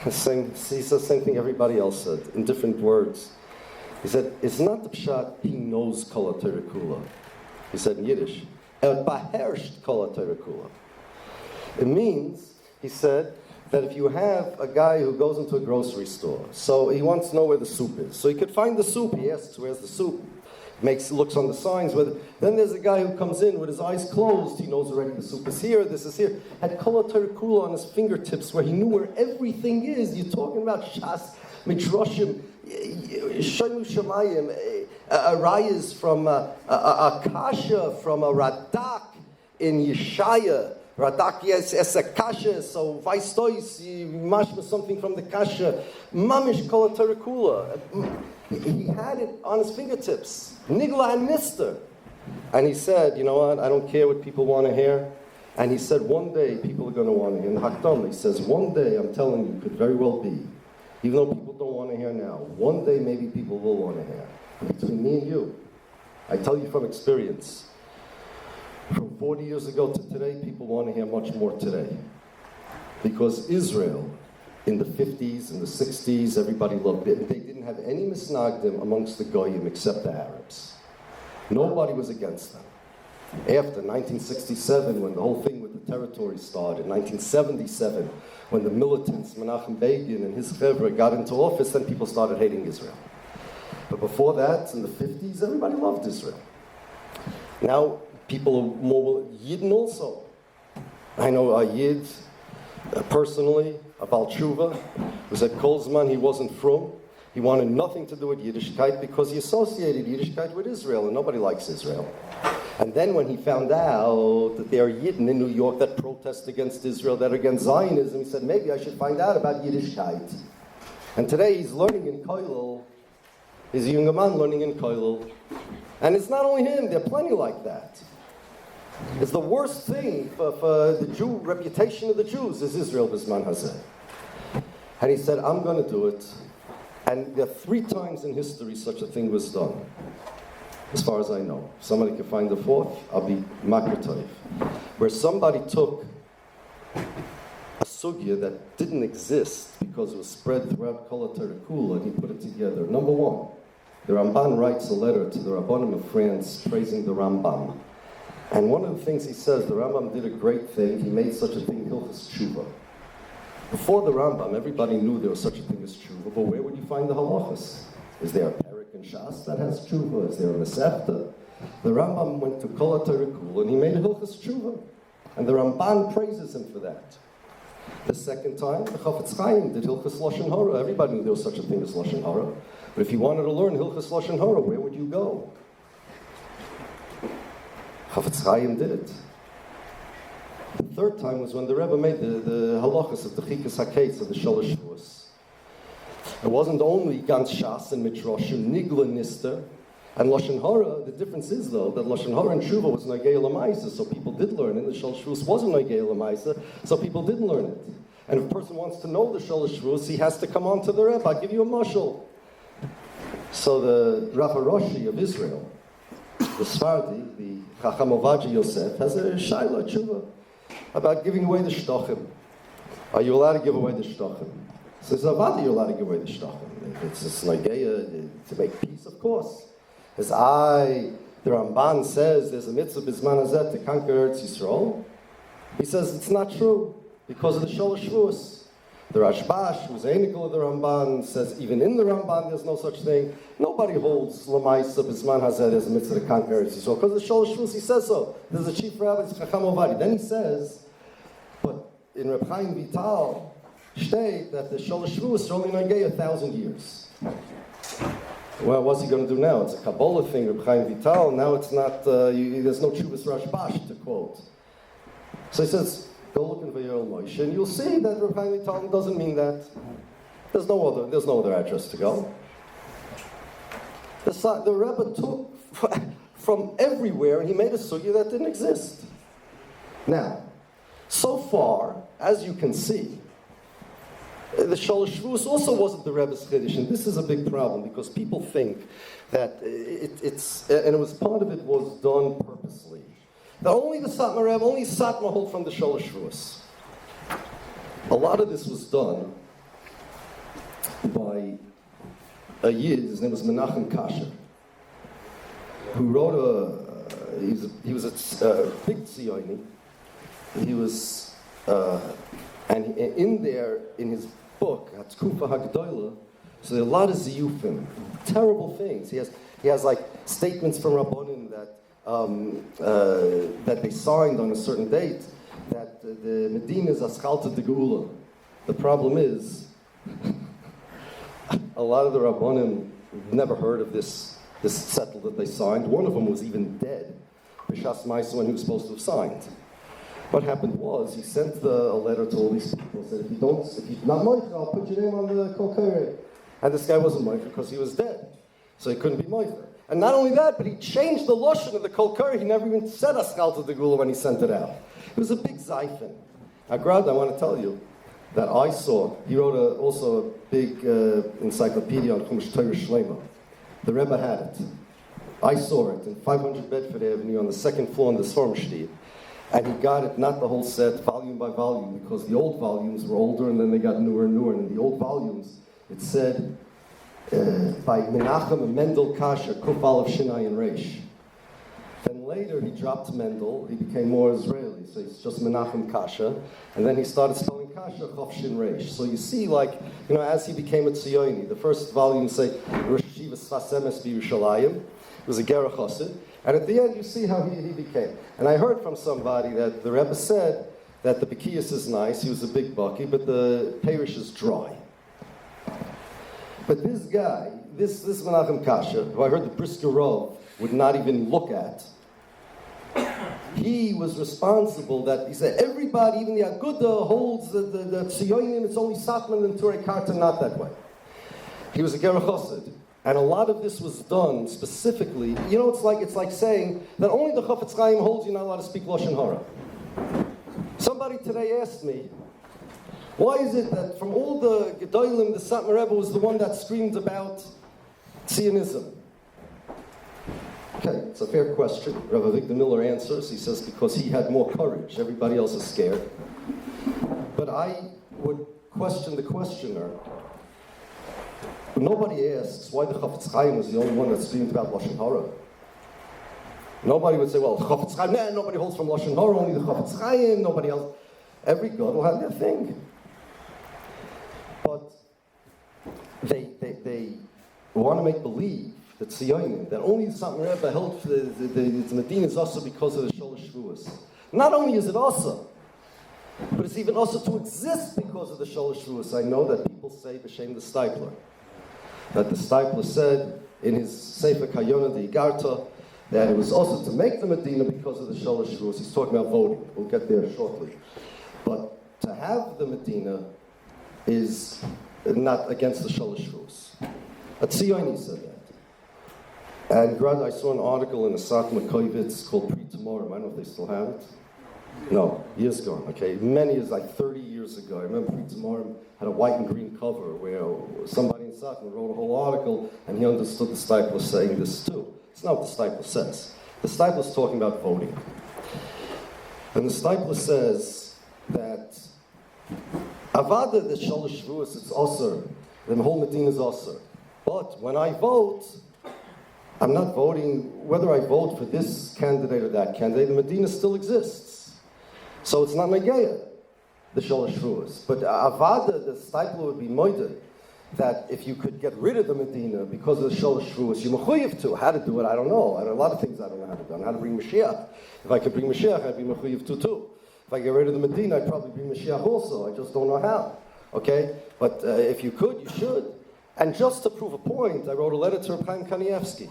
he said the same thing everybody else said, in different words. He said, it's not the pshat, he knows Kol HaTorah Kula. He said in Yiddish, beherrscht Kol HaTorah Kula. It means, he said, that if you have a guy who goes into a grocery store, so he wants to know where the soup is. So he could find the soup, he asks, where's the soup? Looks on the signs. Then there's a guy who comes in with his eyes closed. He knows already the soup is here, this is here. Had Kol HaTorah Kula on his fingertips where he knew where everything is. You're talking about Shas, Midrashim, Shemu Shemayim, Arayas from a Kasha, from a Radak in Yeshaya. Radak es a Kasha, so Vaistois, mashma something from the Kasha. Mamish Kol HaTorah Kula. He had it on his fingertips. Nigla and Nister. And he said, you know what, I don't care what people want to hear. And he said, one day people are going to want to hear. In the Hakdam, he says, one day, I'm telling you, could very well be. Even though people don't want to hear now, one day maybe people will want to hear. Between me and you. I tell you from experience. From 40 years ago to today, people want to hear much more today. Because Israel, in the 50s and the 60s, everybody loved it. They didn't have any misnagdim amongst the Goyim except the Arabs. Nobody was against them. After 1967, when the whole thing with the territory started, 1977, when the militants, Menachem Begin and his chevra got into office, then people started hating Israel. But before that, in the 50s, everybody loved Israel. Now, people are more Yidden also. I know a Yid, personally, a Baal Tshuva, was at Kolzman, he wasn't from. He wanted nothing to do with Yiddishkeit because he associated Yiddishkeit with Israel, and nobody likes Israel. And then when he found out that there are Yidden in New York that protest against Israel, that are against Zionism, he said, maybe I should find out about Yiddishkeit. And today he's learning in Koilel. He's a young man learning in Koilel. And it's not only him, there are plenty like that. It's the worst thing for the Jew reputation of the Jews is Israel Bisman Hazeh. And he said, I'm going to do it. And there are 3 times in history such a thing was done, as far as I know. If somebody can find the 4th, I'll be makritov. Where somebody took a sugya that didn't exist because it was spread throughout Kol HaTorah and he put it together. Number 1, the Ramban writes a letter to the Rabbanim of France praising the Rambam. And one of the things he says, the Rambam did a great thing. He made such a thing, Hilchos Tshuva. Before the Rambam, everybody knew there was such a thing as Tshuva, but where would you find the halachas? Is there a Perek in Shas that has Tshuva? Is there a Masechta? The Rambam went to Kol HaTorah and he made a Hilchos Tshuva. And the Ramban praises him for that. The second time, the Chafetz Chaim did Hilchos Lashon Hara. Everybody knew there was such a thing as Lashon Hara. But if you wanted to learn Hilchos Lashon Hara, where would you go? Chafetz Chaim did it. The third time was when the Rebbe made the halachas of the Chikas HaKetz of the Shalosh Shavuos. It wasn't only Gans Shas and Mitroshim, Nigla Nister, and Lashon Hara. The difference is, though, that Lashon Hara and Tshuva was Nagei Lamaisa, so people did learn it. The Shalosh Shavuos wasn't Nagei Lamaisa, so people didn't learn it. And if a person wants to know the Shalosh Shavuos, he has to come on to the Rebbe. I'll give you a mashal. So the Rav Roshi of Israel, the Sfardi, the Chacham Ovadia Yosef, has a Shaila Tshuva about giving away the shtochim. Are you allowed to give away the shtochim? So it's Avadi, you're allowed to give away the shtochim. If it's a snageya to make peace, of course. As the Ramban says, there's a mitzvah bisman hazeh to conquer Eretz Yisrael. He says it's not true because of the Shalosh Shavuos. The Rashbash, who's anical of the Ramban, says even in the Ramban there's no such thing. Nobody holds Lamaisa Bisman Hazeh as a mitzvah to conquer Eretz Yisrael. Because the Shalosh Shavuos, he says so. There's a chief rabbi, it's Chacham Ovadia. Then he says, but in Reb Chaim Vital, state that the Shalosh Shavuos are only Nagei 1,000 years. Well, what's he going to do now? It's a Kabbalah thing, Reb Chaim Vital. Now it's not, there's no Chuvas Rashbash to quote. So he says, go look in Vayel Moshe, and you'll see that Reb Chaim Vital doesn't mean that. There's no other address to go. The Rebbe took from everywhere, and he made a sugya that didn't exist. Now, so far, as you can see, the Shalosh Shavuos also wasn't the Rebbe's Chiddush, and this is a big problem because people think that it was part of it was done purposely. That only the Satmar Rebbe, only Satmar hold from the Shalosh Shavuos. A lot of this was done by a Yid, his name was Menachem Kasher, who wrote he was a big Tzioni. He was, and in his book, Hatzkufa HaGdoila, so there are a lot of ziyufim, terrible things. He has like statements from Rabbanim that they signed on a certain date, that the Medina is Aschalta de Geula. The problem is, a lot of the Rabbanim never heard of this settle that they signed. One of them was even dead, B'Shas Maisa, when he was supposed to have signed. What happened was, he sent a letter to all these people, said, if you're not Moicha, I'll put your name on the Kol Koreh. And this guy wasn't Moicha because he was dead. So he couldn't be Moicha. And not only that, but he changed the Lashon of the Kol Koreh. He never even said Aschalta de Geula when he sent it out. It was a big Zayfen. Agrad, I want to tell you that I saw, he wrote also a big encyclopedia on Chumash Torah Shlema. The Rebbe had it. I saw it in 500 Bedford Avenue on the second floor in the Swarmstein. And he got it, not the whole set, volume by volume, because the old volumes were older and then they got newer and newer. And in the old volumes, it said, by Menachem and Mendel Kasher, Kuf Aleph Shinai and Reish, Then later he dropped Mendel, he became more Israeli, so it's just Menachem Kasha, and then he started spelling Kasha, Chof Shin Reish. So you see, as he became a Tzioni, the first volume say, Rosh Yeshiva Sfas Emes B'Yerushalayim, it was a Gerach Chassid, and at the end you see how he became. And I heard from somebody that the Rebbe said that the Bekiyas is nice, he was a big bucky, but the Parish is dry. But this guy, this Menachem Kasha, who I heard the Brisker Rov would not even look at, he was responsible that, he said, everybody, even the Aguda, holds the Tziyonim, it's only Satman and Turei Karta, not that way. He was a Gerach Chassid. And a lot of this was done specifically, it's like saying that only the Chafetz Chaim holds you're not allowed to speak Lashon Hara. Somebody today asked me, why is it that from all the Gedolim, the Satmar Rebbe was the one that screamed about Zionism? Okay, it's a fair question. Rabbi Victor Miller answers. He says because he had more courage. Everybody else is scared. But I would question the questioner. Nobody asks why the Chafetz Chaim was the only one that screamed about Lashon Hara. Nobody would say, well, Chafetz Chaim, nobody holds from Lashon Hara, only the Chafetz Chaim, nobody else. Every God will have their thing. But they want to make believe that Tziyonim, that only the Satmar Rebbe held the Medina is also because of the Sholosh Shavuos. Not only is it also, but it's even also to exist because of the Sholosh Shavuos. I know that people say b'shem the Stipler, that the Stipler said in his Sefer Kayona the Igarta that it was also to make the Medina because of the Sholosh Shavuos. He's talking about voting. We'll get there shortly. But to have the Medina is not against the Sholosh Shavuos. A Tzioni said that. And I saw an article in the Asat Makoivitz called Pre-Tomorrow. I don't know if they still have it. No, years gone, okay. Many years, like 30 years ago. I remember Pre-Tomorrow had a white and green cover where somebody in Satmar wrote a whole article and he understood the Stipler saying this too. It's not what the Stipler says. The Stipler is talking about voting. And the Stipler says that Avada, the Sholosh Shavuos, it's Osir. The whole Medina is Osir. But when I vote, I'm not voting, whether I vote for this candidate or that candidate, the Medina still exists. So it's not Megea, the Sholosh Shavuos. But Avada, the Stipler would be moided, that if you could get rid of the Medina because of the Sholosh Shavuos, you're mechuyev to. How to do it, I don't know. A lot of things I don't know how to do. I don't know how to bring Mashiach. If I could bring Mashiach, I'd be mechuyev to too. If I get rid of the Medina, I'd probably bring Mashiach also. I just don't know how. Okay? But if you could, you should. And just to prove a point, I wrote a letter to Reb Chaim Kanievsky.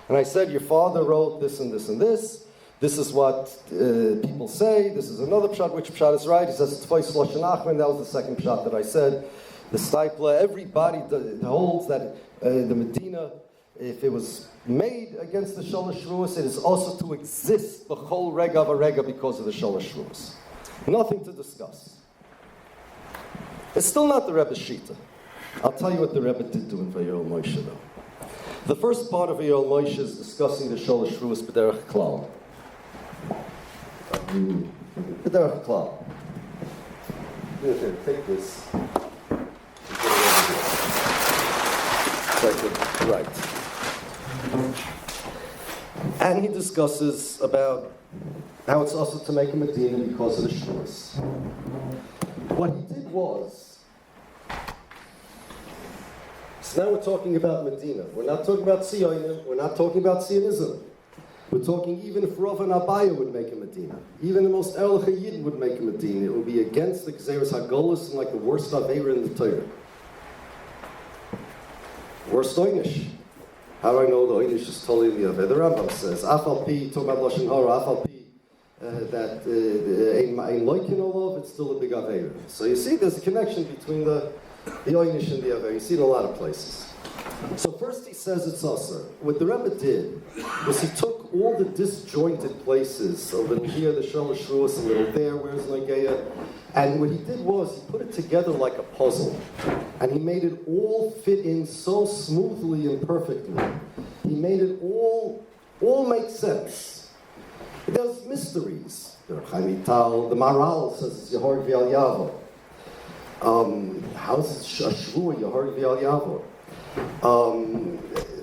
And I said, your father wrote this and this and this. This is what people say. This is another pshat. Which pshat is right? He says, it's twice Lashon Achman. That was the second pshat that I said. The Stipler, everybody holds that the Medina, if it was made against the Sholosh Shavuos, it is also to exist the whole rega of a rega because of the Sholosh Shavuos. Nothing to discuss. It's still not the Rebbe's Shita. I'll tell you what the Rebbe did do in Vayirol Moshe, though. The first part of Vayirol Moshe is discussing the Sholosh Shavuos b'derech klal. B'derech klal. Here, take this. Right. And he discusses about how it's also to make a Medina because of the Shavuos. What he did was, so now we're talking about Medina. We're not talking about Zionim. We're not talking about Zionism. We're talking even if Rav and Abaya would make a Medina. Even the most Erlich Yid would make a Medina. It would be against the Gzeres HaGolus and like the worst Aveira in the Torah. Worst Oynish. How do I know the Oynish is totally the Aveira? The Rambam says, Afal Pi, talk about Lashon Hara, Afal Pi, that Ein Loikin Olov, it's still a big Aveira. So you see there's a connection between the Oynish and the Aveira. You see it in a lot of places. So first he says it's Asr. What the Rebbe did was he took all the disjointed places, a little here, the Sholosh Shavuos, a little there, where's Nageya, and what he did was he put it together like a puzzle, and he made it all fit in so smoothly and perfectly. He made it all make sense. There's mysteries. The Maral says it's Yehor V'Al Yavo. How's it Shashvua Yehor V'Al Yavo?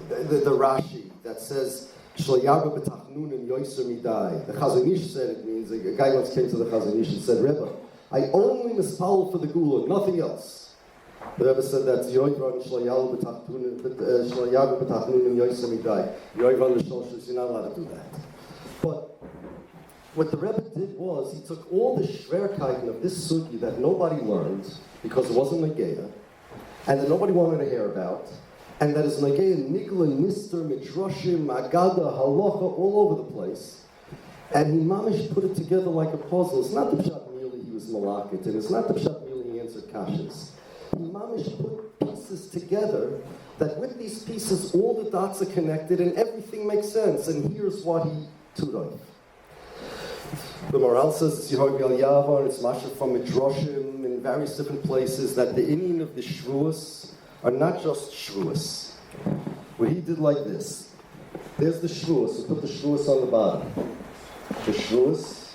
The Rashi that says Shloyaga b'tachnunim yoiser midai. The Chazon Ish said it means, a guy once came to the Chazon Ish and said, Rebbe, I only mispal for the gula, nothing else. The Rebbe said that's yoivran shloyaga b'tachnunim yoiser midai. Yoivran l'sholshus, you're not allowed to do that. But what the Rebbe did was, he took all the shverkeiten of this sugi that nobody learned, because it wasn't Nageya, and that nobody wanted to hear about, and that is Nageya, Nigla, Nister, Midrashim, Agada, Halacha, all over the place. And he mamish put it together like a puzzle. It's not the pshat merely he was malakit, and it's not the pshat merely he answered kashas. He mamish put pieces together, that with these pieces all the dots are connected and everything makes sense. And here's what he tudoy. The moral says it's Yehoy Bial Yavar, and it's Masha from Midrashim in various different places, that the inyan of the Shvuas are not just Shvuas. What he did like this. There's the Shvuas, so put the Shvuas on the bottom. The Shvuas.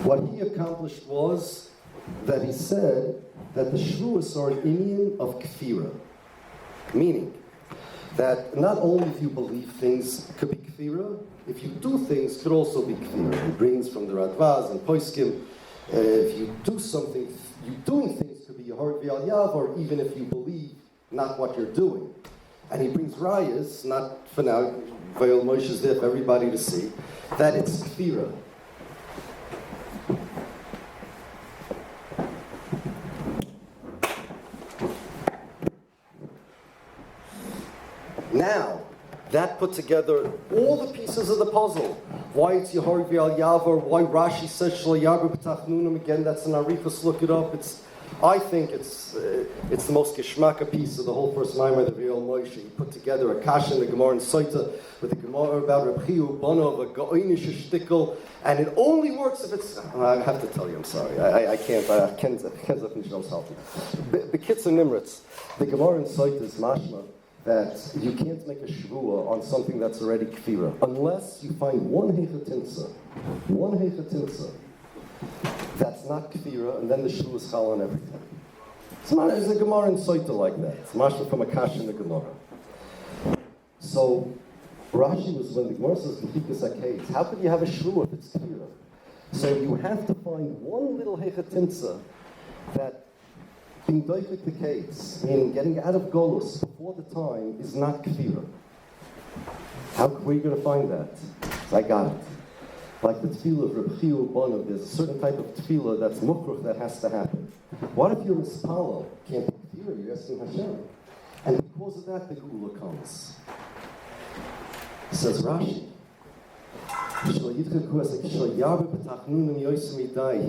What he accomplished was that he said that the Shvuas are an inyan of Kfira. Meaning that not only if you believe things could be Kfira, if you do things could also be Kfira. He brings from the Radvaz and Poiskim, if you do something, you doing things could be Yehoy Bial Yavar, even if you believe not what you're doing. And he brings rayas, not for now, Veil Moshe is there for everybody to see, that it's Kfira. Now, that put together all the pieces of the puzzle. Why it's Yehoy Bial Yavar, why Rashi says Shloyaga b'tachnunim, again, that's an Arichos, look it up. I think it's the most geschmacka piece of the whole first Maimar of the Veil Moshe. He put together a kasha in the Gemara in Soita with the Gemara about Rabbi Bono of a Goinish shtickle, and it only works if it's. I have to tell you, I'm sorry, I can't. I can't help you. Bekitzer Nimritz, the Gemara in Soita is mashma that you can't make a shvua on something that's already kfira unless you find one hechatinsa that's not kfira, and then the shvua is chal on everything. There's a Gemara in Soita like that. It's mashma from a kash in the Gemara. So Rashi was, when the Gemara says Gechikas HaKetz, how could you have a shvua if it's kfira? So you have to find one little hechatinsa that being doiklik the case, meaning getting out of golus before the time, is not kfira. Where are you going to find that? I got it. Like the tefillah of Rabbi Bono, there's a certain type of tefillah that's mukruch that has to happen. What if you're mispalo? Can't be kfira, you're asking Hashem. And because of that, the gula comes. Says Rashi, he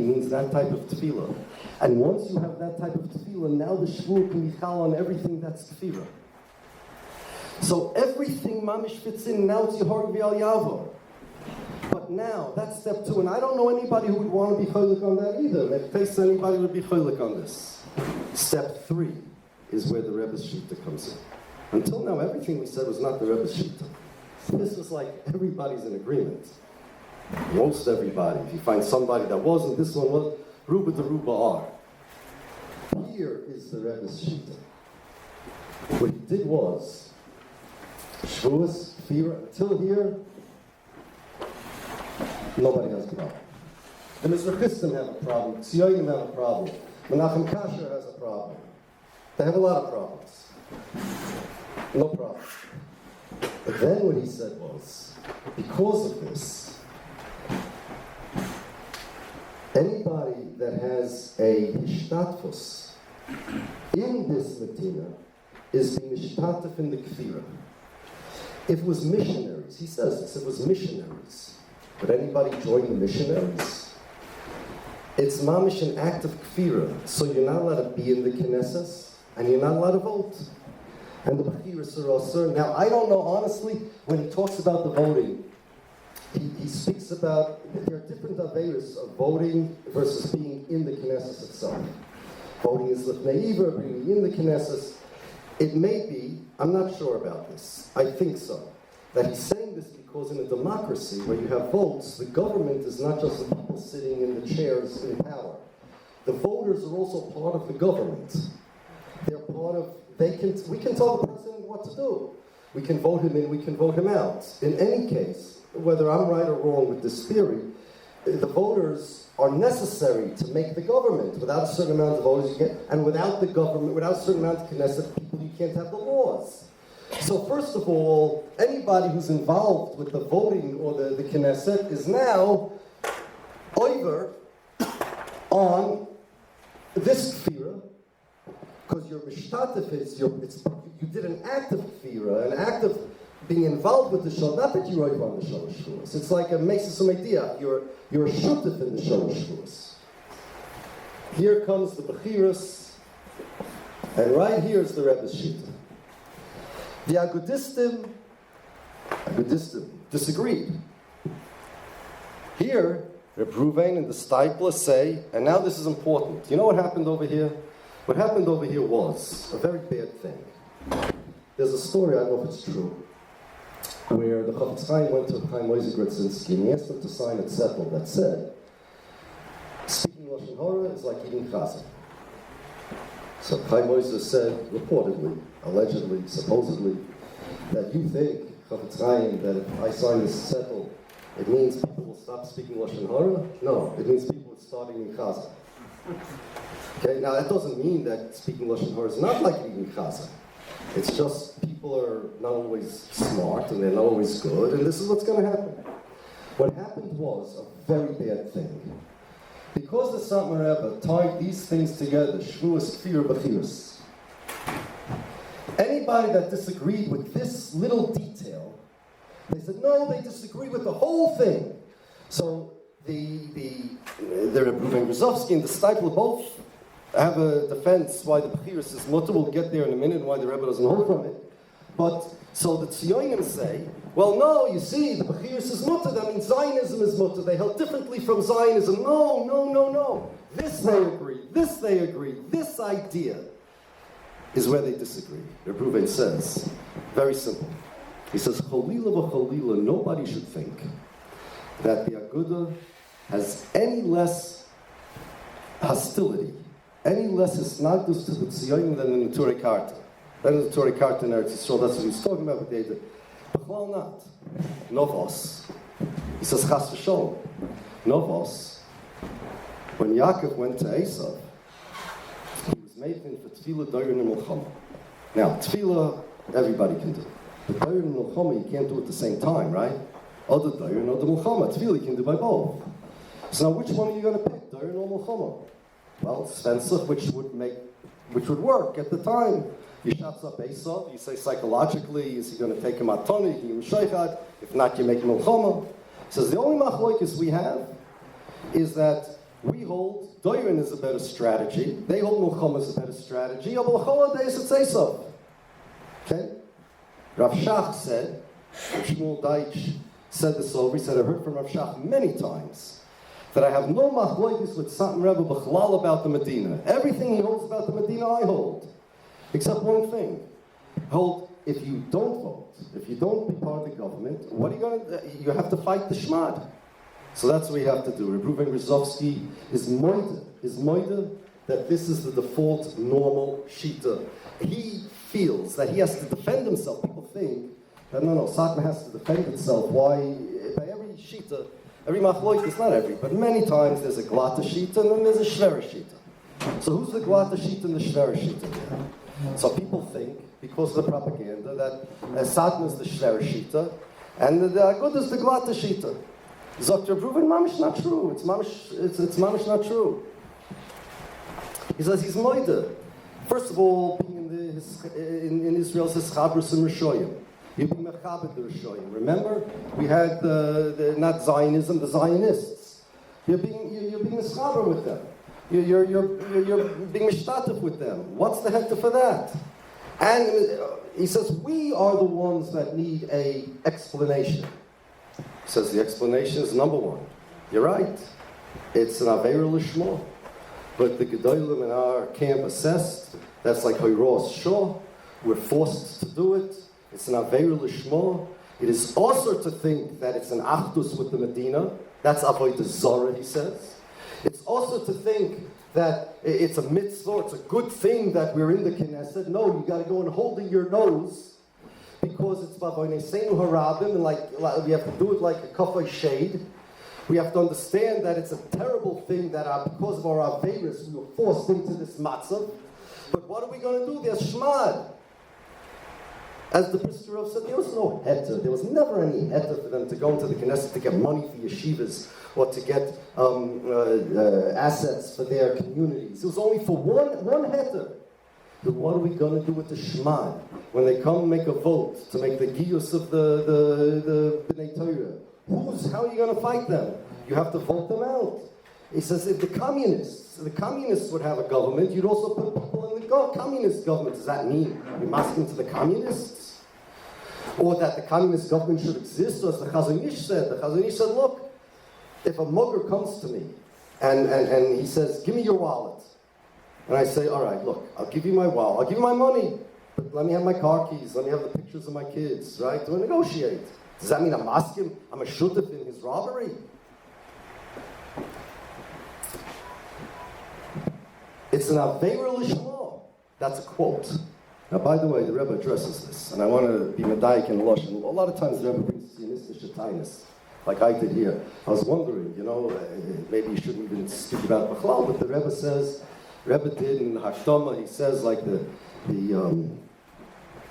means that type of tefillah. And once you have that type of tefillah, now the shvur can be chal on everything that's kfira. So everything mamish fits in, now it's Yehoy Bial Yavar. But now, that's step 2, and I don't know anybody who would want to be cholik on that either. If face anybody would be cholik on this. Step 3 is where the Rebbe's Shita comes in. Until now, everything we said was not the Rebbe's Shita. This was like everybody's in agreement. Most everybody. If you find somebody that wasn't, this one was, Ruba de Ruba are. Here is the Rebbe's Shita. What he did was, Shavuos, Fira, until here, nobody has a problem. The Mizrachistim have a problem, Tziyonim have a problem, Menachem Kasher has a problem. They have a lot of problems. No problem. But then what he said was, because of this, anybody that has a hishtatfus in this Medina is being hishtatf in the kfira. If it was missionaries, he says this, if it was missionaries, would anybody join the missionaries? It's mamish an act of kfira, so you're not allowed to be in the Knesset, and you're not allowed to vote. And the Bechira Sarasur. Now, I don't know, honestly, when he talks about the voting, he speaks about, there are different averas of voting versus being in the Knesset itself. Voting is Lifnei Iver, being in the Knesset. It may be, I'm not sure about this, I think so, that he's saying this because in a democracy where you have votes, the government is not just the people sitting in the chairs in power. The voters are also part of the government. They're part of, we can tell the president what to do. we can vote him in, we can vote him out. In any case, whether I'm right or wrong with this theory, the voters are necessary to make the government. Without a certain amount of voters, you get, and without the government, without a certain amount of Knesset people, you can't have the laws. So first of all, anybody who's involved with the voting or the Knesset is now over on this kfira, because your mishtatef is, you did an act of kfira, an act of being involved with the show, not that you're over on the Shalosh Shvuos. It's like a mesis idea. You're a shutef in the Shalosh Shvuos. Here comes the Bechiras, and right here is the Rebbe's Shita. The Agudistim disagreed. Here, Reb Ruvain and the Steipler say, and now this is important. You know what happened over here? What happened over here was a very bad thing. There's a story, I don't know if it's true, where the Chafetz Chaim went to Chaim Moshe Grodzinski and he asked him to sign a zettel that said, speaking Lashon Hara is like eating chazan. So Chaim Moshe said, reportedly, allegedly, supposedly, that you think, Chafetz Chaim, that if I sign this zettel, it means people will stop speaking Lashon Hara? No, it means people will start eating chazan. Okay, now that doesn't mean that speaking Lashon Hara is not like eating chazan. It's just people are not always smart and they're not always good, and this is what's going to happen. What happened was a very bad thing. Because the Satmar Rebbe tied these things together, Shvuos, Kfir, Bechiras, anybody that disagreed with this little detail, they said, no, they disagree with the whole thing. So the Rebbe Ruvain Grozovsky and the Steipler both have a defense why the Bechiras is mutter. We'll get there in a minute, why the Rebbe doesn't hold from it. But, so the Tzionim say, well, no, you see, the Bechiras is mutter, that means Zionism is mutter. They held differently from Zionism. No. This they agree. This idea is where they disagree. Reb Ruvain says, very simple. He says, Cholila v'cholila, nobody should think that the Aguda has any less hostility, any less isnagdus to the Tzionim than in the Turei Karta. That is the Turei Karta in Eretz Yisrael. That's what he's talking about with David. Well, not. Novos. He says, Chas v'sholom. Novos. When Yaakov went to Esav, he was made for Tefillah, Doron, and Milchama. Now, Tefillah, everybody can do. But Doron and Milchama, you can't do it at the same time, right? Other Doron, other Milchama. Tefillah, you can do by both. So now, which one are you going to pick, Doron or Milchama? Well, Spencer, which would work at the time. You shots up Esav, you say psychologically, is he going to take him at Tony, give him Sheichad? If not, you make him Milchama. He says, the only machlokes we have is that we hold Doron is a better strategy, they hold Milchama is a better strategy, but L'chol days it's Esav. Okay? Rav Shach said, Shmuel Deitch said this over, he said, I heard from Rav Shach many times, that I have no machlokes with Satmar Rebbe B'chlal about the Medina. Everything he holds about the Medina, I hold. Except one thing. Hold, if you don't vote, if you don't be part of the government, what are you going to do? You have to fight the Shmad. So that's what you have to do. Reb Ruvain Grozovsky is moida that this is the default normal shita. He feels that he has to defend himself. People think that no, Satmar has to defend itself. Why? By every shita, every machloik, not every, but many times there's a glata shita and then there's a shvera shita. So who's the glata shita and the shvera shita here? So people think, because of the propaganda, that Satmar is the shvera shita and the Agud is the glata shita. Zok Reb Ruvain, mamish not true. It's mamish not true. He says he's moida. First of all, being in Israel says Chabros and Rishoyim. You be mechabed the Rishoyim. Remember, we had the not Zionism, the Zionists. You're being mischaber with them. You're being mishtatef with them. What's the hector for that? And he says we are the ones that need a explanation. He says the explanation is number one. You're right. It's an aveira lishma. But the gedolim in our camp assessed. That's like Hoyros Shah. We're forced to do it. It's an aveira lishma. It is also to think that it's an achdus with the Medina. That's avodah zara, he says. It's also to think that it's a mitzvah, it's a good thing that we're in the Knesset. No, you got to go and hold in your nose because it's Bavoinesenu Harabim, and like we have to do it like a kafai shade. We have to understand that it's a terrible thing that because of our Averis, we were forced into this matzav. But what are we going to do? There's shmad. As the Brisker Rav said, there was no heter. There was never any heter for them to go into the Knesset to get money for yeshivas or to get assets for their communities. It was only for one heter. But what are we going to do with the shmad when they come and make a vote to make the giyus of the B'nai Torah? How are you going to fight them? You have to vote them out. He says if the communists would have a government, you'd also put people in the communist government. Does that mean you're asking to the communists? Or that the communist government should exist? Or as the Chazon Ish said, look, if a mugger comes to me and he says, give me your wallet. And I say, all right, look, I'll give you my wallet, I'll give you my money, but let me have my car keys, let me have the pictures of my kids, right? Do I negotiate? Does that mean I'm asking, I'm a shutef in his robbery? It's an Aveira Lishma. That's a quote. Now, by the way, the Rebbe addresses this, and I want to be medayik in Lashon. A lot of times the Rebbe brings Zionistic Shetainis, like I did here. I was wondering, maybe you shouldn't even speak about Bechlal, but the Rebbe says, Rebbe did in the Hashtama, he says like the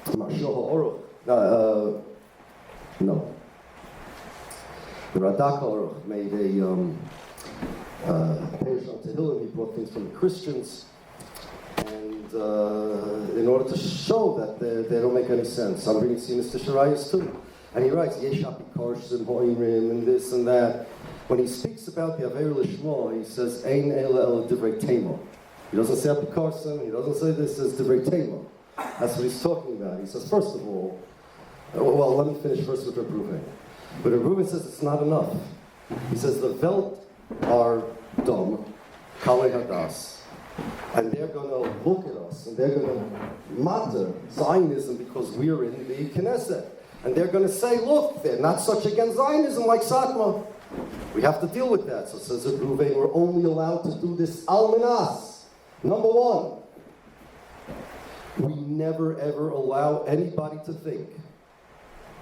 Mashal HaOruch, the Radak HaOruch made a Perish on Tehillim. He brought things from the Christians, and in order to show that they don't make any sense. I'm reading Sinas Tisharayas too. And he writes, Yesh Apikarshim, Hoimrim, and this and that. When he speaks about the Aveir Lishma, he says, Ein Ela El Divrei Tema. He doesn't say Apikarshim, he doesn't say this as Divrei Tema. That's what he's talking about. He says, first of all, well, let me finish first with Reb Reuven. But Reb Reuven says it's not enough. He says the Welt are dumb, Kalei Hadas, and they're going to look at us, and they're going to matter Zionism because we're in the Knesset. And they're going to say, look, they're not such against Zionism like Satmar. We have to deal with that. So says Reuven, we're only allowed to do this al-minas. Number one, we never ever allow anybody to think.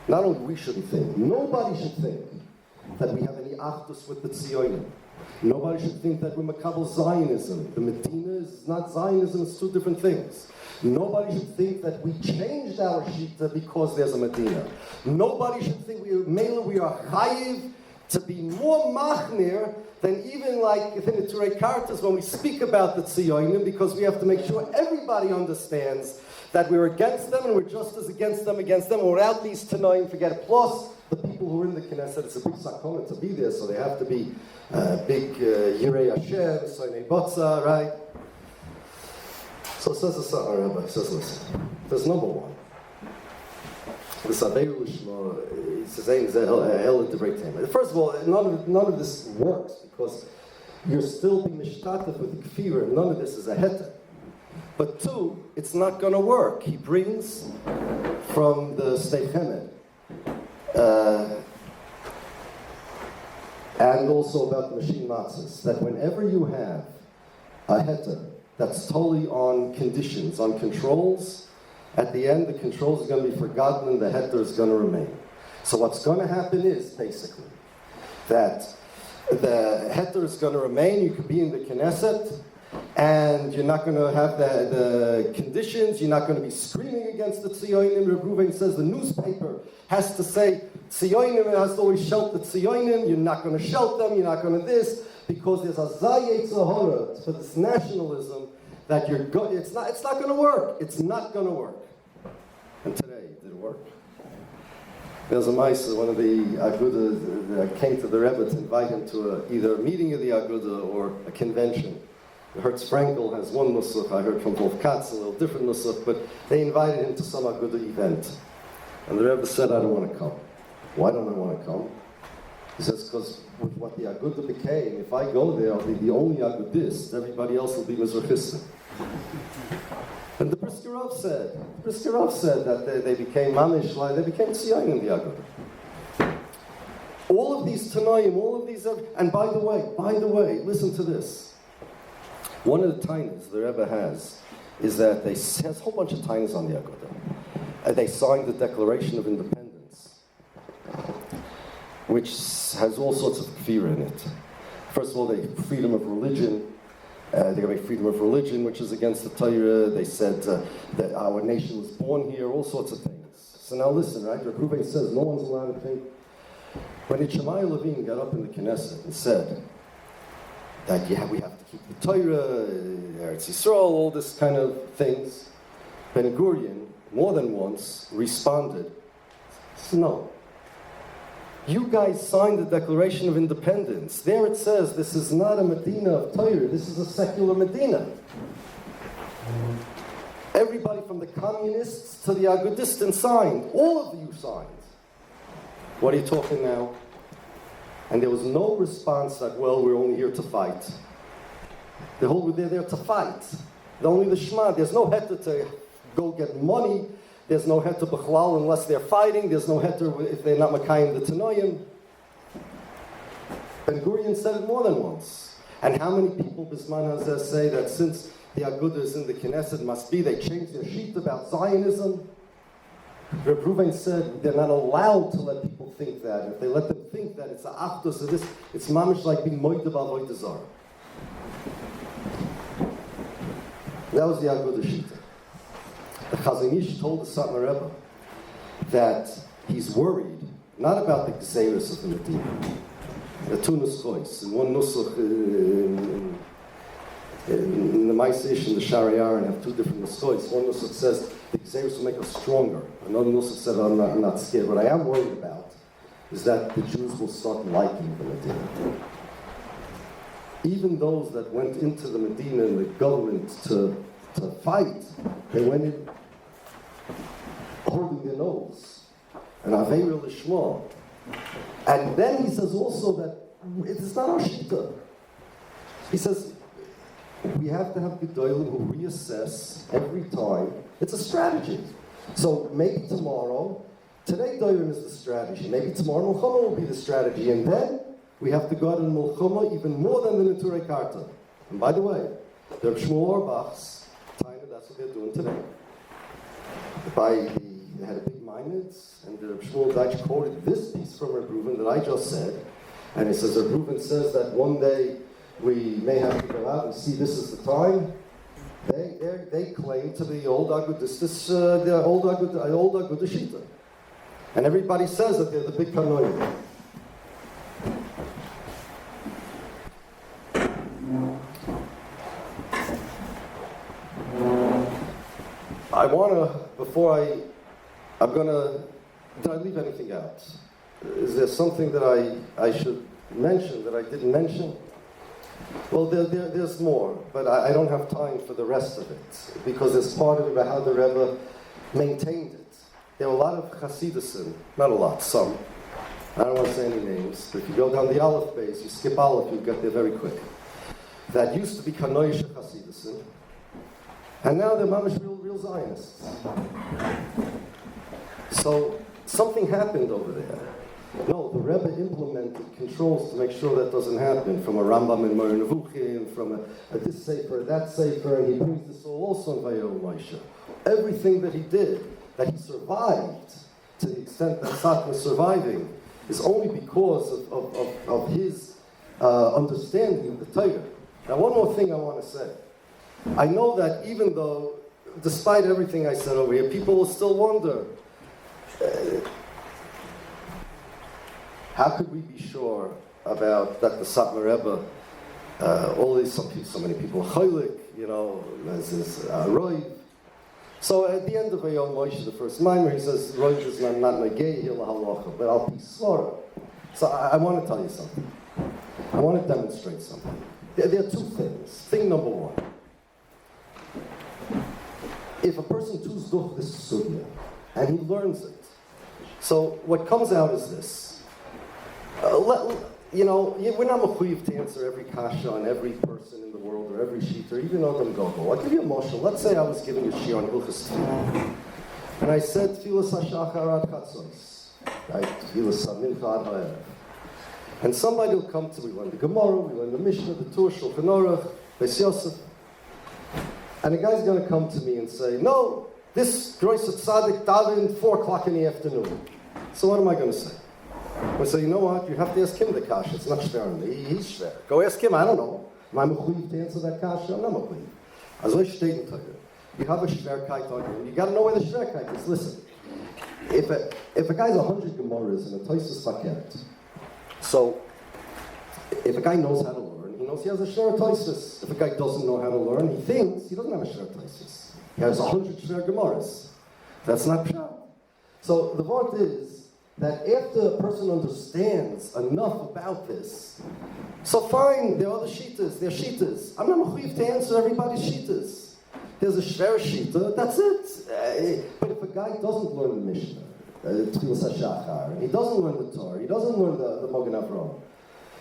Not only we shouldn't think, nobody should think that we have any achdus with the Tzionim. Nobody should think that we're Makabel Zionism. The Medina is not Zionism, it's two different things. Nobody should think that we changed our Shita because there's a Medina. Nobody should think we are chayiv to be more machmir than even like in the Turei Kartas when we speak about the Tzionim, because we have to make sure everybody understands that we're against them and we're just as against them, or without these Tanoim, forget it. Plus, the people who are in the Knesset, it's a big sakona to be there, so they have to be big Yirei Hashem, Soinei Botza, right? So says the Sa'ar Rabbi, says listen, there's number one. The Sabeir Lishma, he says, first of all, none of this works, because you're still being mishtatef with the kfir, and none of this is a heter. But two, it's not going to work. He brings from the Stei Chemed, and also about the machine matzahs, that whenever you have a heter that's totally on conditions, on controls, at the end the controls are going to be forgotten and the heter is going to remain. So what's going to happen is, basically, that the heter is going to remain. You could be in the Knesset, and you're not going to have the conditions, you're not going to be screaming against the Tzionim. Reb Reuven says the newspaper has to say Tzionim, it has to always shout the Tzionim, you're not going to shout them, you're not going to this, because there's a Zayet Zahara for this nationalism that it's not going to work. It's not going to work. And today, did it work? There's a mice, one of the Aguda came to the Rebbe to invite him to either a meeting of the Aguda or a convention. Hertz Frankel has one nusach. I heard from Wolf Katz a little different nusach, but they invited him to some Aguda event. And the Rebbe said, I don't want to come. Why don't I want to come? He says, because with what the Aguda became, if I go there, I'll be the only Agudist. Everybody else will be Mizrachistim. And the Brisker Rav said that they became Mamish, they became Tzionim in the Aguda. All of these Tanoim, all of these, and by the way, listen to this. One of the tainas the Rebbe has is that has a whole bunch of tainas on the Aguda. they signed the Declaration of Independence, which has all sorts of fear in it. First of all, they freedom of religion. They're going to make freedom of religion, which is against the Torah. They said that our nation was born here, all sorts of things. So now listen, right? Rabbi says no one's allowed to think. When Shapiro Levine got up in the Knesset and said that we have to keep the Torah, Eretz Yisrael, all this kind of things, Ben Gurion, more than once, responded, no. You guys signed the Declaration of Independence. There it says this is not a Medina of Torah, this is a secular Medina. Everybody from the communists to the Agudistan signed. All of you signed. What are you talking now? And there was no response that, well, we're only here to fight. They're there to fight. Only the Shema. There's no heter to go get money. There's no heter b'chlal unless they're fighting. There's no heter if they're not makayim the Tanoim. Ben Gurion said it more than once. And how many people Bisman Hazeh say that since the Agudas in the Knesset must be, they changed their sheet about Zionism? Reb Ruvain said they're not allowed to let people think that. If they let them think that it's a achdus of this, it's mamish like being moidev avodah zarah. That was the Agudah Shita. The Chazon Ish told the Satmar Rebbe that he's worried not about the gzeiros of the Medina. The two nuschos, in one nusach in the Maisish and the Shariar, and have two different nuschos. One nusach says the gzeiros will make us stronger. Another nusach said I'm not scared. What I am worried about is that the Jews will start liking the Medina. Even those that went into the Medina and the government to fight, they went in holding their nose. And Aveira Lishma. And then he says also that it is not our shita. He says we have to have Gedolim who reassess every time. It's a strategy. So maybe tomorrow, today Doirim is the strategy. Maybe tomorrow Mulchama will be the strategy. And then we have to go out in Mulchama even more than the Neturei Karta. And by the way, the Shmuel Orbach's time, that's what they're doing today. They had a big minutes, and the Shmuel Deitch quoted this piece from Reb Reuven that I just said. And it says, Reb Reuven says that one day we may have to go out and see this is the time. They claim to be old Agudistas, the old Agudashita. And everybody says that they're the big Kanoim. I want to, did I leave anything out? Is there something that I should mention that I didn't mention? Well, there's more, but I don't have time for the rest of it, because it's part of how the Rebbe maintained it. There were a lot of Hasidisim, not a lot, some. I don't want to say any names, but if you go down the Aleph base, you skip Aleph, you get there very quick. That used to be Kanoisha Hasidisim, and now they're mamish real Zionists. So something happened over there. No, the Rebbe implemented controls to make sure that doesn't happen, from a Rambam and Moreh Nevuchim, from a this sefer, that sefer, and he brings this all also in Vayero Moshe. Everything that he did, that he survived, to the extent that Sat was surviving, is only because of his understanding of the Torah. Now, one more thing I want to say. I know that even though, despite everything I said over here, people will still wonder, how could we be sure about Dr. Satmar Rebbe? So many people, Cholik, as is Roy. So at the end of Vayom Moshe, the first mimer, he says, Roy is not negay hil halacha, but I'll be svara. So I want to tell you something. I want to demonstrate something. There are two things. Thing number one. If a person does this sugya, and he learns it, so what comes out is this. We're not mechuyev to answer every kasha on every person in the world, or every sheet, or even Adam Gogo. I'll give you a moshel. Let's say I was giving a shiur on Hilchos Tefillah, and I said Tfilas HaShachar Ad Chatzos, right? Tfilas HaMincha Ad Ha'erev. And somebody will come to me, we learn the Gemara, we learn the Mishnah, the Torah, Shulchan Aruch, Beis Yosef, and a guy's going to come to me and say, no, this Grois Tzaddik davened 4 o'clock in the afternoon. So what am I going to say? I say, you know what? You have to ask him the kasha. It's not shver on me. He's shver. Go ask him. I don't know. Am I mechuyev to answer that kasha? I'm not mechuyev. As I state in Torah, you have a shverkeit on you. You got to know where the shverkeit is. Listen, if a guy's 100 gemaras and a toisus fakert, so if a guy knows how to learn, he knows he has a shver toisus. If a guy doesn't know how to learn, he thinks he doesn't have a shver toisus. He has 100 shver gemaras. That's not pshat. So the point is that after a person understands enough about this, so fine, there are the shitas, they're shitas. I'm not mechuyev to answer everybody's shitas. There's a shver shita, that's it. But if a guy doesn't learn the Mishnah, Tfilas HaShachar, he doesn't learn the Torah, he doesn't learn the Magen Avraham,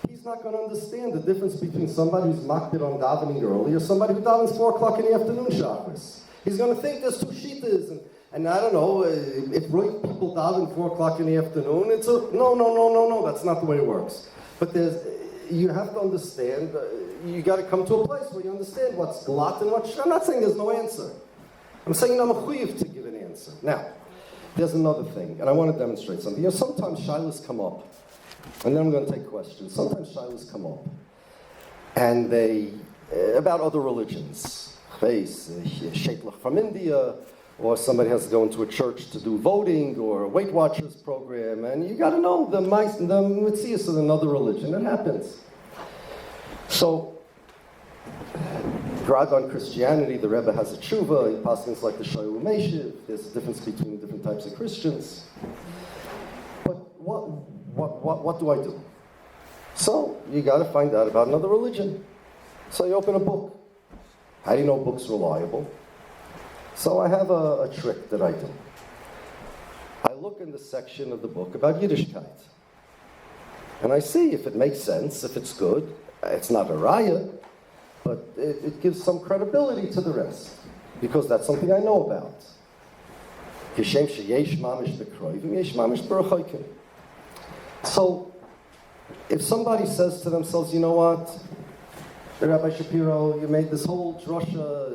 he's not going to understand the difference between somebody who's makbid on davening early or somebody who davens 4 o'clock in the afternoon shachris. He's going to think there's 2 shitas, and I don't know, if right people daven 4 o'clock in the afternoon, it's a, no, that's not the way it works. But you have to understand, you got to come to a place where you understand what's glat and what's. I'm not saying there's no answer. I'm saying I'm mechuyev to give an answer. Now, there's another thing, and I want to demonstrate something. You know, sometimes shilas come up, and then I'm going to take questions. Sometimes shilas come up, and they, about other religions, Shapiro from India, or somebody has to go into a church to do voting, or a Weight Watchers program, and you got to know the mitzias of another religion. It happens. So, grad on Christianity, the Rebbe has a tshuva, he passes like the Shoyel Meshiv, there's a difference between the different types of Christians. But what do I do? So, you got to find out about another religion. So you open a book. How do you know a book's reliable? So I have a trick that I do. I look in the section of the book about Yiddishkeit. And I see if it makes sense, if it's good. It's not a raya, but it gives some credibility to the rest. Because that's something I know about. So, if somebody says to themselves, you know what, Rabbi Shapiro, you made this whole drasha,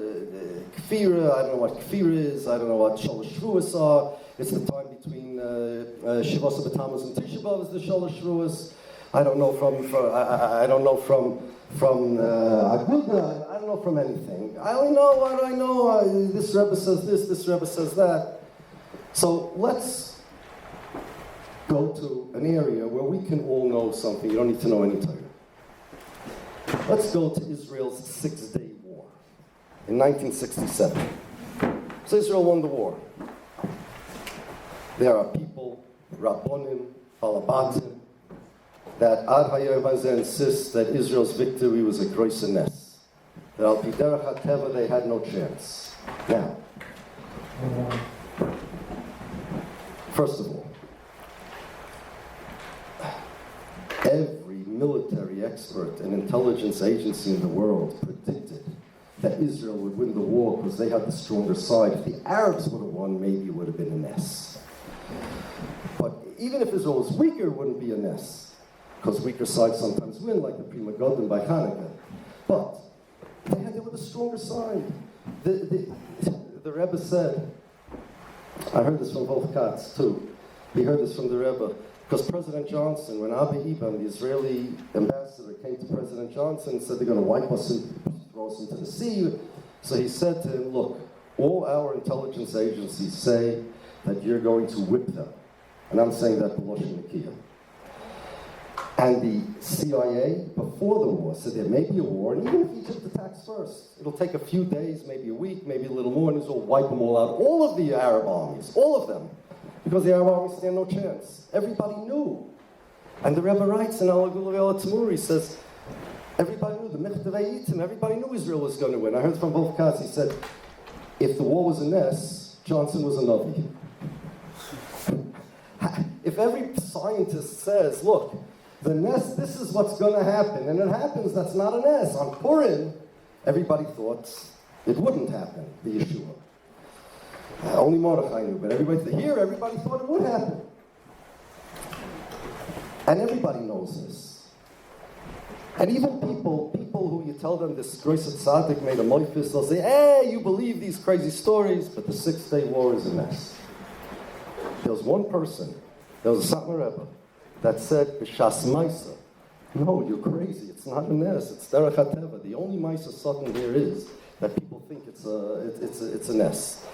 kfira, I don't know what kfira is, I don't know what shalosh shvuos are, it's the time between Shivos B'Tammuz and Tisha B'Av is the shalosh shvuos, I don't know from Aguda, I don't know from anything. I only know what I know, this Rebbe says this Rebbe says that. So let's go to an area where we can all know something, you don't need to know any Torah. Let's go to Israel's 6-day war in 1967. So Israel won the war. There are people, Rabbonim, Balabatim, that Ad Hayom Hazeh insists that Israel's victory was a grois nes. That Al Pi Derech HaTeva they had no chance. Now, first of all, every military expert and intelligence agency in the world predicted that Israel would win the war because they had the stronger side. If the Arabs would have won, maybe it would have been a mess. But even if Israel was weaker, it wouldn't be a mess. Because weaker sides sometimes win, like the Pri Megadim by Hanukkah. But they were the stronger side. The Rebbe said, I heard this from Wolf Katz too. He heard this from the Rebbe. Because President Johnson, when Avi Iban, the Israeli ambassador, came to President Johnson and said they're going to wipe us and throw us into the sea. So he said to him, look, all our intelligence agencies say that you're going to whip them. And I'm saying that to Loshin Nakia. And the CIA, before the war, said there may be a war, and even if Egypt attacks first, it'll take a few days, maybe a week, maybe a little more, and Israel will wipe them all out. All of the Arab armies, all of them. Because the Arab armies stand no chance. Everybody knew. And the Rebbe writes in Al-Agul Tamur, he says, everybody knew, the Mechtevei Yitim, everybody knew Israel was going to win. I heard from Wolf Katz, he said, if the war was a mess, Johnson was a Navi. If every scientist says, look, the nest, this is what's going to happen, and it happens, that's not a nest. On Purim, everybody thought it wouldn't happen, the Yeshua. Only Mordechai knew, but everybody thought it would happen. And everybody knows this. And even people who you tell them this Grois Tzaddik made a moifis, they'll say, hey, you believe these crazy stories, but the 6-day war is a mess. There was one person, there was a Satmar Rebbe, that said, B'shas Maisa, no, you're crazy, it's not a ness, it's Derech HaTeva. The only Maisa Satan there is that people think it's a ness.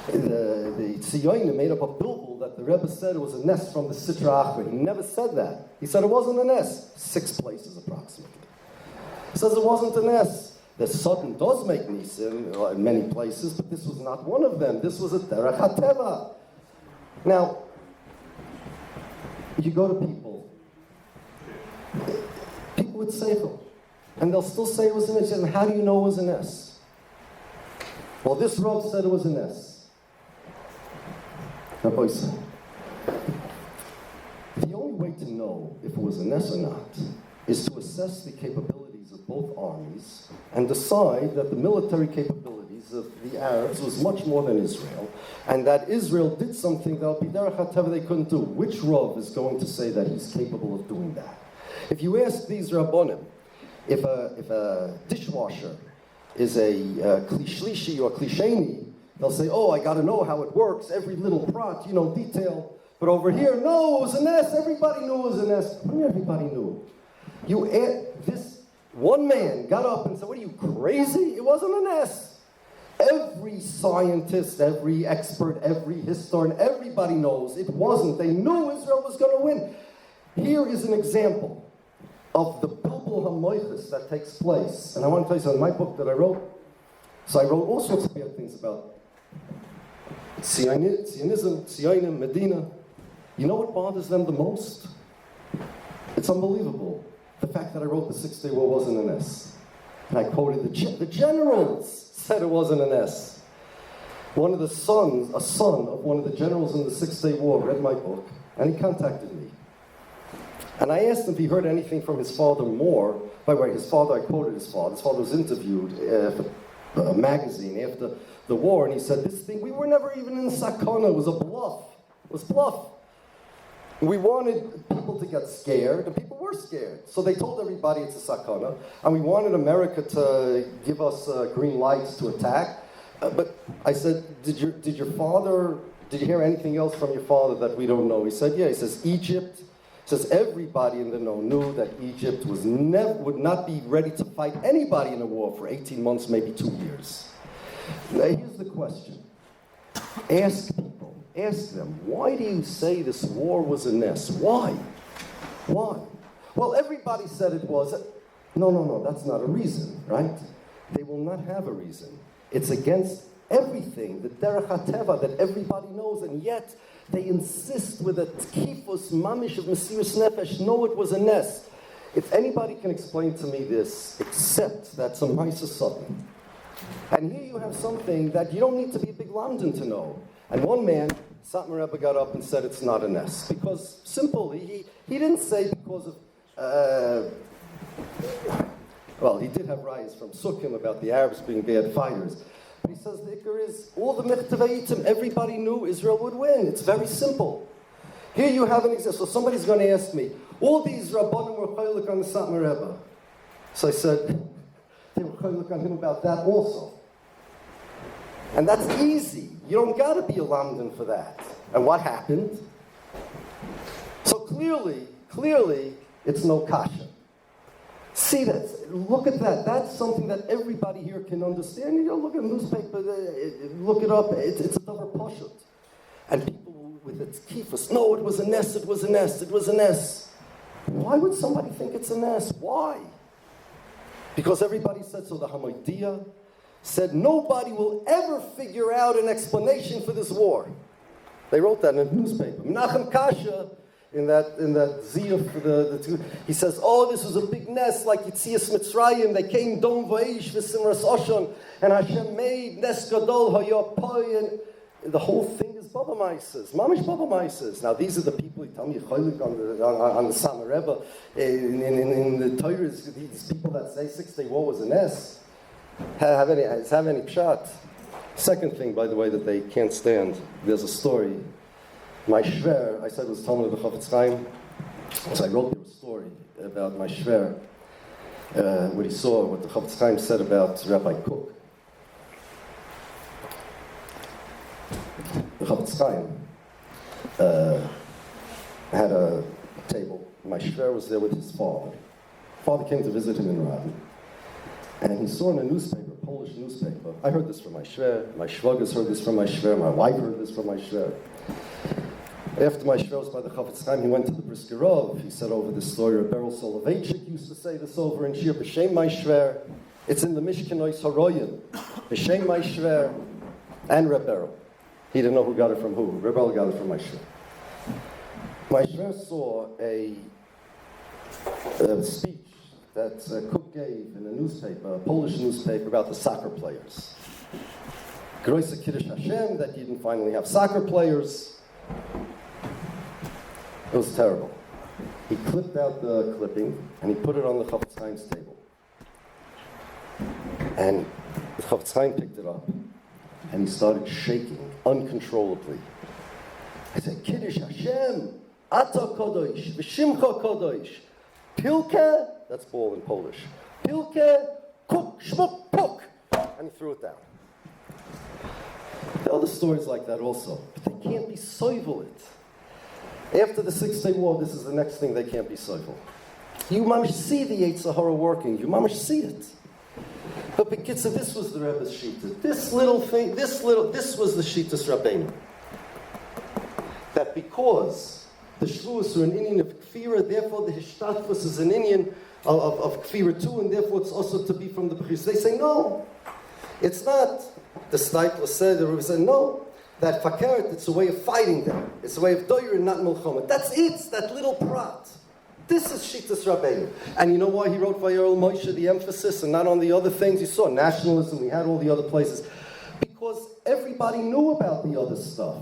The Tziyonim made up a bilbul that the Rebbe said it was a nest from the Sitra Achra. He never said that. He said it wasn't a nest. 6 places approximately. He says it wasn't a nest. The Satan does make nisim in many places, but this was not one of them. This was a Derech HaTeva. Now, you go to people with seichel, and they'll still say it was a nest. And how do you know it was a nest? Well, this Rav said it was a nest. Rabbi said, the only way to know if it was a nest or not is to assess the capabilities of both armies and decide that the military capabilities of the Arabs was much more than Israel, and that Israel did something that Derech HaTeva they couldn't do. Which Rav is going to say that he's capable of doing that? If you ask these Rabbonim, if a dishwasher is a klishlishi or klisheni, they'll say, oh, I got to know how it works, every little prat, detail. But over here, no, it was a nest. Everybody knew it was a nest. What do you mean everybody knew? This one man got up and said, what are you, crazy? It wasn't a nest. Every scientist, every expert, every historian, everybody knows it wasn't. They knew Israel was going to win. Here is an example of the Bilbul HaMoichus that takes place. And I want to tell you something, in my book that I wrote, so I wrote all sorts of bad things about Zionism, Zionim, Medina. You know what bothers them the most? It's unbelievable. The fact that I wrote the 6-day war wasn't an S. And I quoted the generals said it wasn't an S. One of the sons, a son of one of the generals in the 6-day war, read my book, and he contacted me. And I asked him if he heard anything from his father more. By the way, his father, I quoted his father. His father was interviewed for a magazine after the war, and he said, this thing, we were never even in Sakana. It was a bluff. It was bluff. We wanted people to get scared, and people were scared. So they told everybody it's a Sakana, and we wanted America to give us green lights to attack. But I said, did you hear anything else from your father that we don't know? He said, yeah. He says, Egypt. Says everybody in the know knew that Egypt would not be ready to fight anybody in a war for 18 months, maybe 2 years. Now here's the question. Ask people, ask them, why do you say this war was a nest? Why? Why? Well, everybody said it was. No, that's not a reason, right? They will not have a reason. It's against everything, the Derech HaTeva that everybody knows, and yet they insist with a tkifus mamish of Mesirus Nefesh, no, it was a nest. If anybody can explain to me this, except that's a Maisa Satan. And here you have something that you don't need to be a big London to know. And one man, Satmar Rebbe, got up and said it's not a nest. Because, simple, he didn't say because of, well, he did have riots from Sukkim about the Arabs being bad fighters. He says the Iker is, all the Mechtaveitim, everybody knew Israel would win. It's very simple. Here you have an example. So somebody's going to ask me, all these Rabbanim were chaylik on the Satmar Rebbe. So I said, they were chaylik on him about that also. And that's easy. You don't got to be a Lamdan for that. And what happened? So clearly, it's no kasha. See that, look at that. That's something that everybody here can understand. You look at the newspaper, look it up, it's a davar pashut. And people with its kifas, no, it was a nest, it was a nest, it was a nest. Why would somebody think it's a nest? Why? Because everybody said so. The Hamoidia said nobody will ever figure out an explanation for this war. They wrote that in the newspaper. Menachem Kasha, in that ziyuf, he says, oh, this was a big nest like Yitzias Mitzrayim. They came Dom Vaish v'Simras Oshon, and Hashem made Nes Gadol Hayopoy, and the whole thing is Baba Maises, Mamish Baba Maises. Now these are the people who tell me Chaylik on the Satmar Rebbe in the Torah. These people that say 6-day war was a nest have any pshat. Second thing, by the way, that they can't stand. There's a story. My shver, I said it was Talmud of the Chafetz Chaim, so I wrote a story about my shver. what he saw, what the Chofetz Chaim said about Rabbi Kook. The Chofetz Chaim had a table. My shver was there with his father. Father came to visit him in Rabbi. And he saw in a newspaper, Polish newspaper. I heard this from my shver. My shvagas heard this from my shver. My wife heard this from my shver. After my shver was by the Chofetz Chaim, he went to the Brisker Rov. He said over this story, Rebbe Soloveitchik used to say this over in Shir, B'Shem my shver. It's in the Mishkanois Haroyim. B'Shem my shver and Rebbe. He didn't know who got it from who. Rebbe got it from my shver. My shver saw a speech that Cook gave in a newspaper, a Polish newspaper, about the soccer players. Groise Kiddush Hashem, that you didn't finally have soccer players. It was terrible. He clipped out the clipping and he put it on the Chofetz Chaim's table. And the Chofetz Chaim picked it up and he started shaking uncontrollably. I said, Kiddush Hashem, Ata Kodosh, V'Shimcha Kodosh, Pilke, that's ball in Polish. Pilke, kuk, shmuk, puk. And he threw it down. There are other stories like that also. But they can't be soivel it. After the 6 Day War, this is the next thing they can't be soivel. You mamish see the Yetzer Hara working. You mamish see it. But Bekitza, this was the Rebbe's Shita. This little thing, this was the Shita's Rabbeinu. That because the Shvuos are an Indian of Kfira, therefore the Hishtatfus is an Indian of Kfira too, and therefore it's also to be from the Bechirs. They say, no, it's not. The Steipler said, the Rebbe said, no, that Fakeret, it's a way of fighting them. It's a way of Doyer and not Milchoma. That's it, that little prat. This is Shitas Rabbeinu. And you know why he wrote Vayarel Moshe, the emphasis, and not on the other things? You saw nationalism, we had all the other places. Because everybody knew about the other stuff.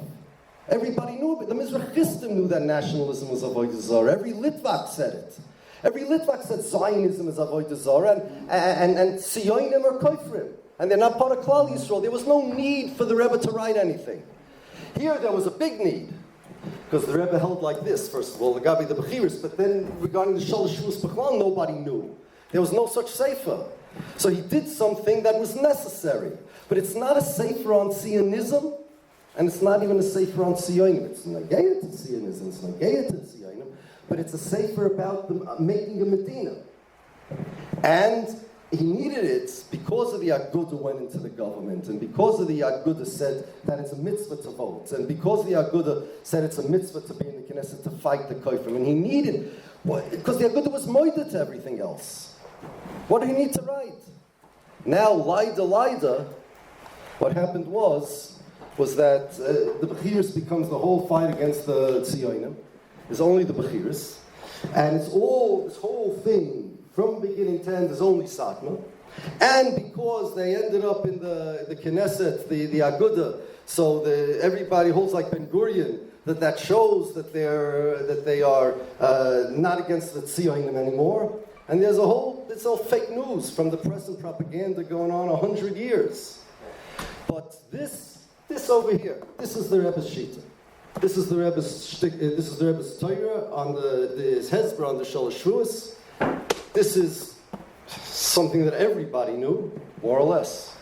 Everybody knew about it. The Mizrach Chistim knew that nationalism was Avodah Zarah. Every Litvak said it. Every Litvak said Zionism is Avodah Zarah, and Sionim are Koifrim. And they're not part of Klal Yisrael. There was no need for the Rebbe to write anything. Here there was a big need. Because the Rebbe held like this, first of all, the Gabi the Bechiris, but then regarding the Shalosh Shvus Bechlal, nobody knew. There was no such sefer. So he did something that was necessary. But it's not a sefer on Zionism, and it's not even a sefer on Sionim. It's Nagaya to Zionism, it's Nagaya to Sionim, but it's a sefer about making a Medina. And he needed it because of the Aguda went into the government, and because of the Aguda said that it's a mitzvah to vote, and because the Aguda said it's a mitzvah to be in the Knesset to fight the Koifim, and he needed, because the Aguda was moided to everything else. What did he need to write? Now, Lida, what happened was that the Bechiris becomes the whole fight against the Tzionim. There's only the Bechiris, and it's all, this whole thing, from beginning to end, is only Satma. And because they ended up in the Knesset, the Aguda, so everybody holds like Ben Gurion, that shows that they are not against the Tzionim anymore. And there's it's all fake news from the press and propaganda going on 100 years. But this over here, this is the Rebbe's Shita. This is the Rebbe's Torah on his Hezbollah on the Shalosh Shvuos. This is something that everybody knew, more or less.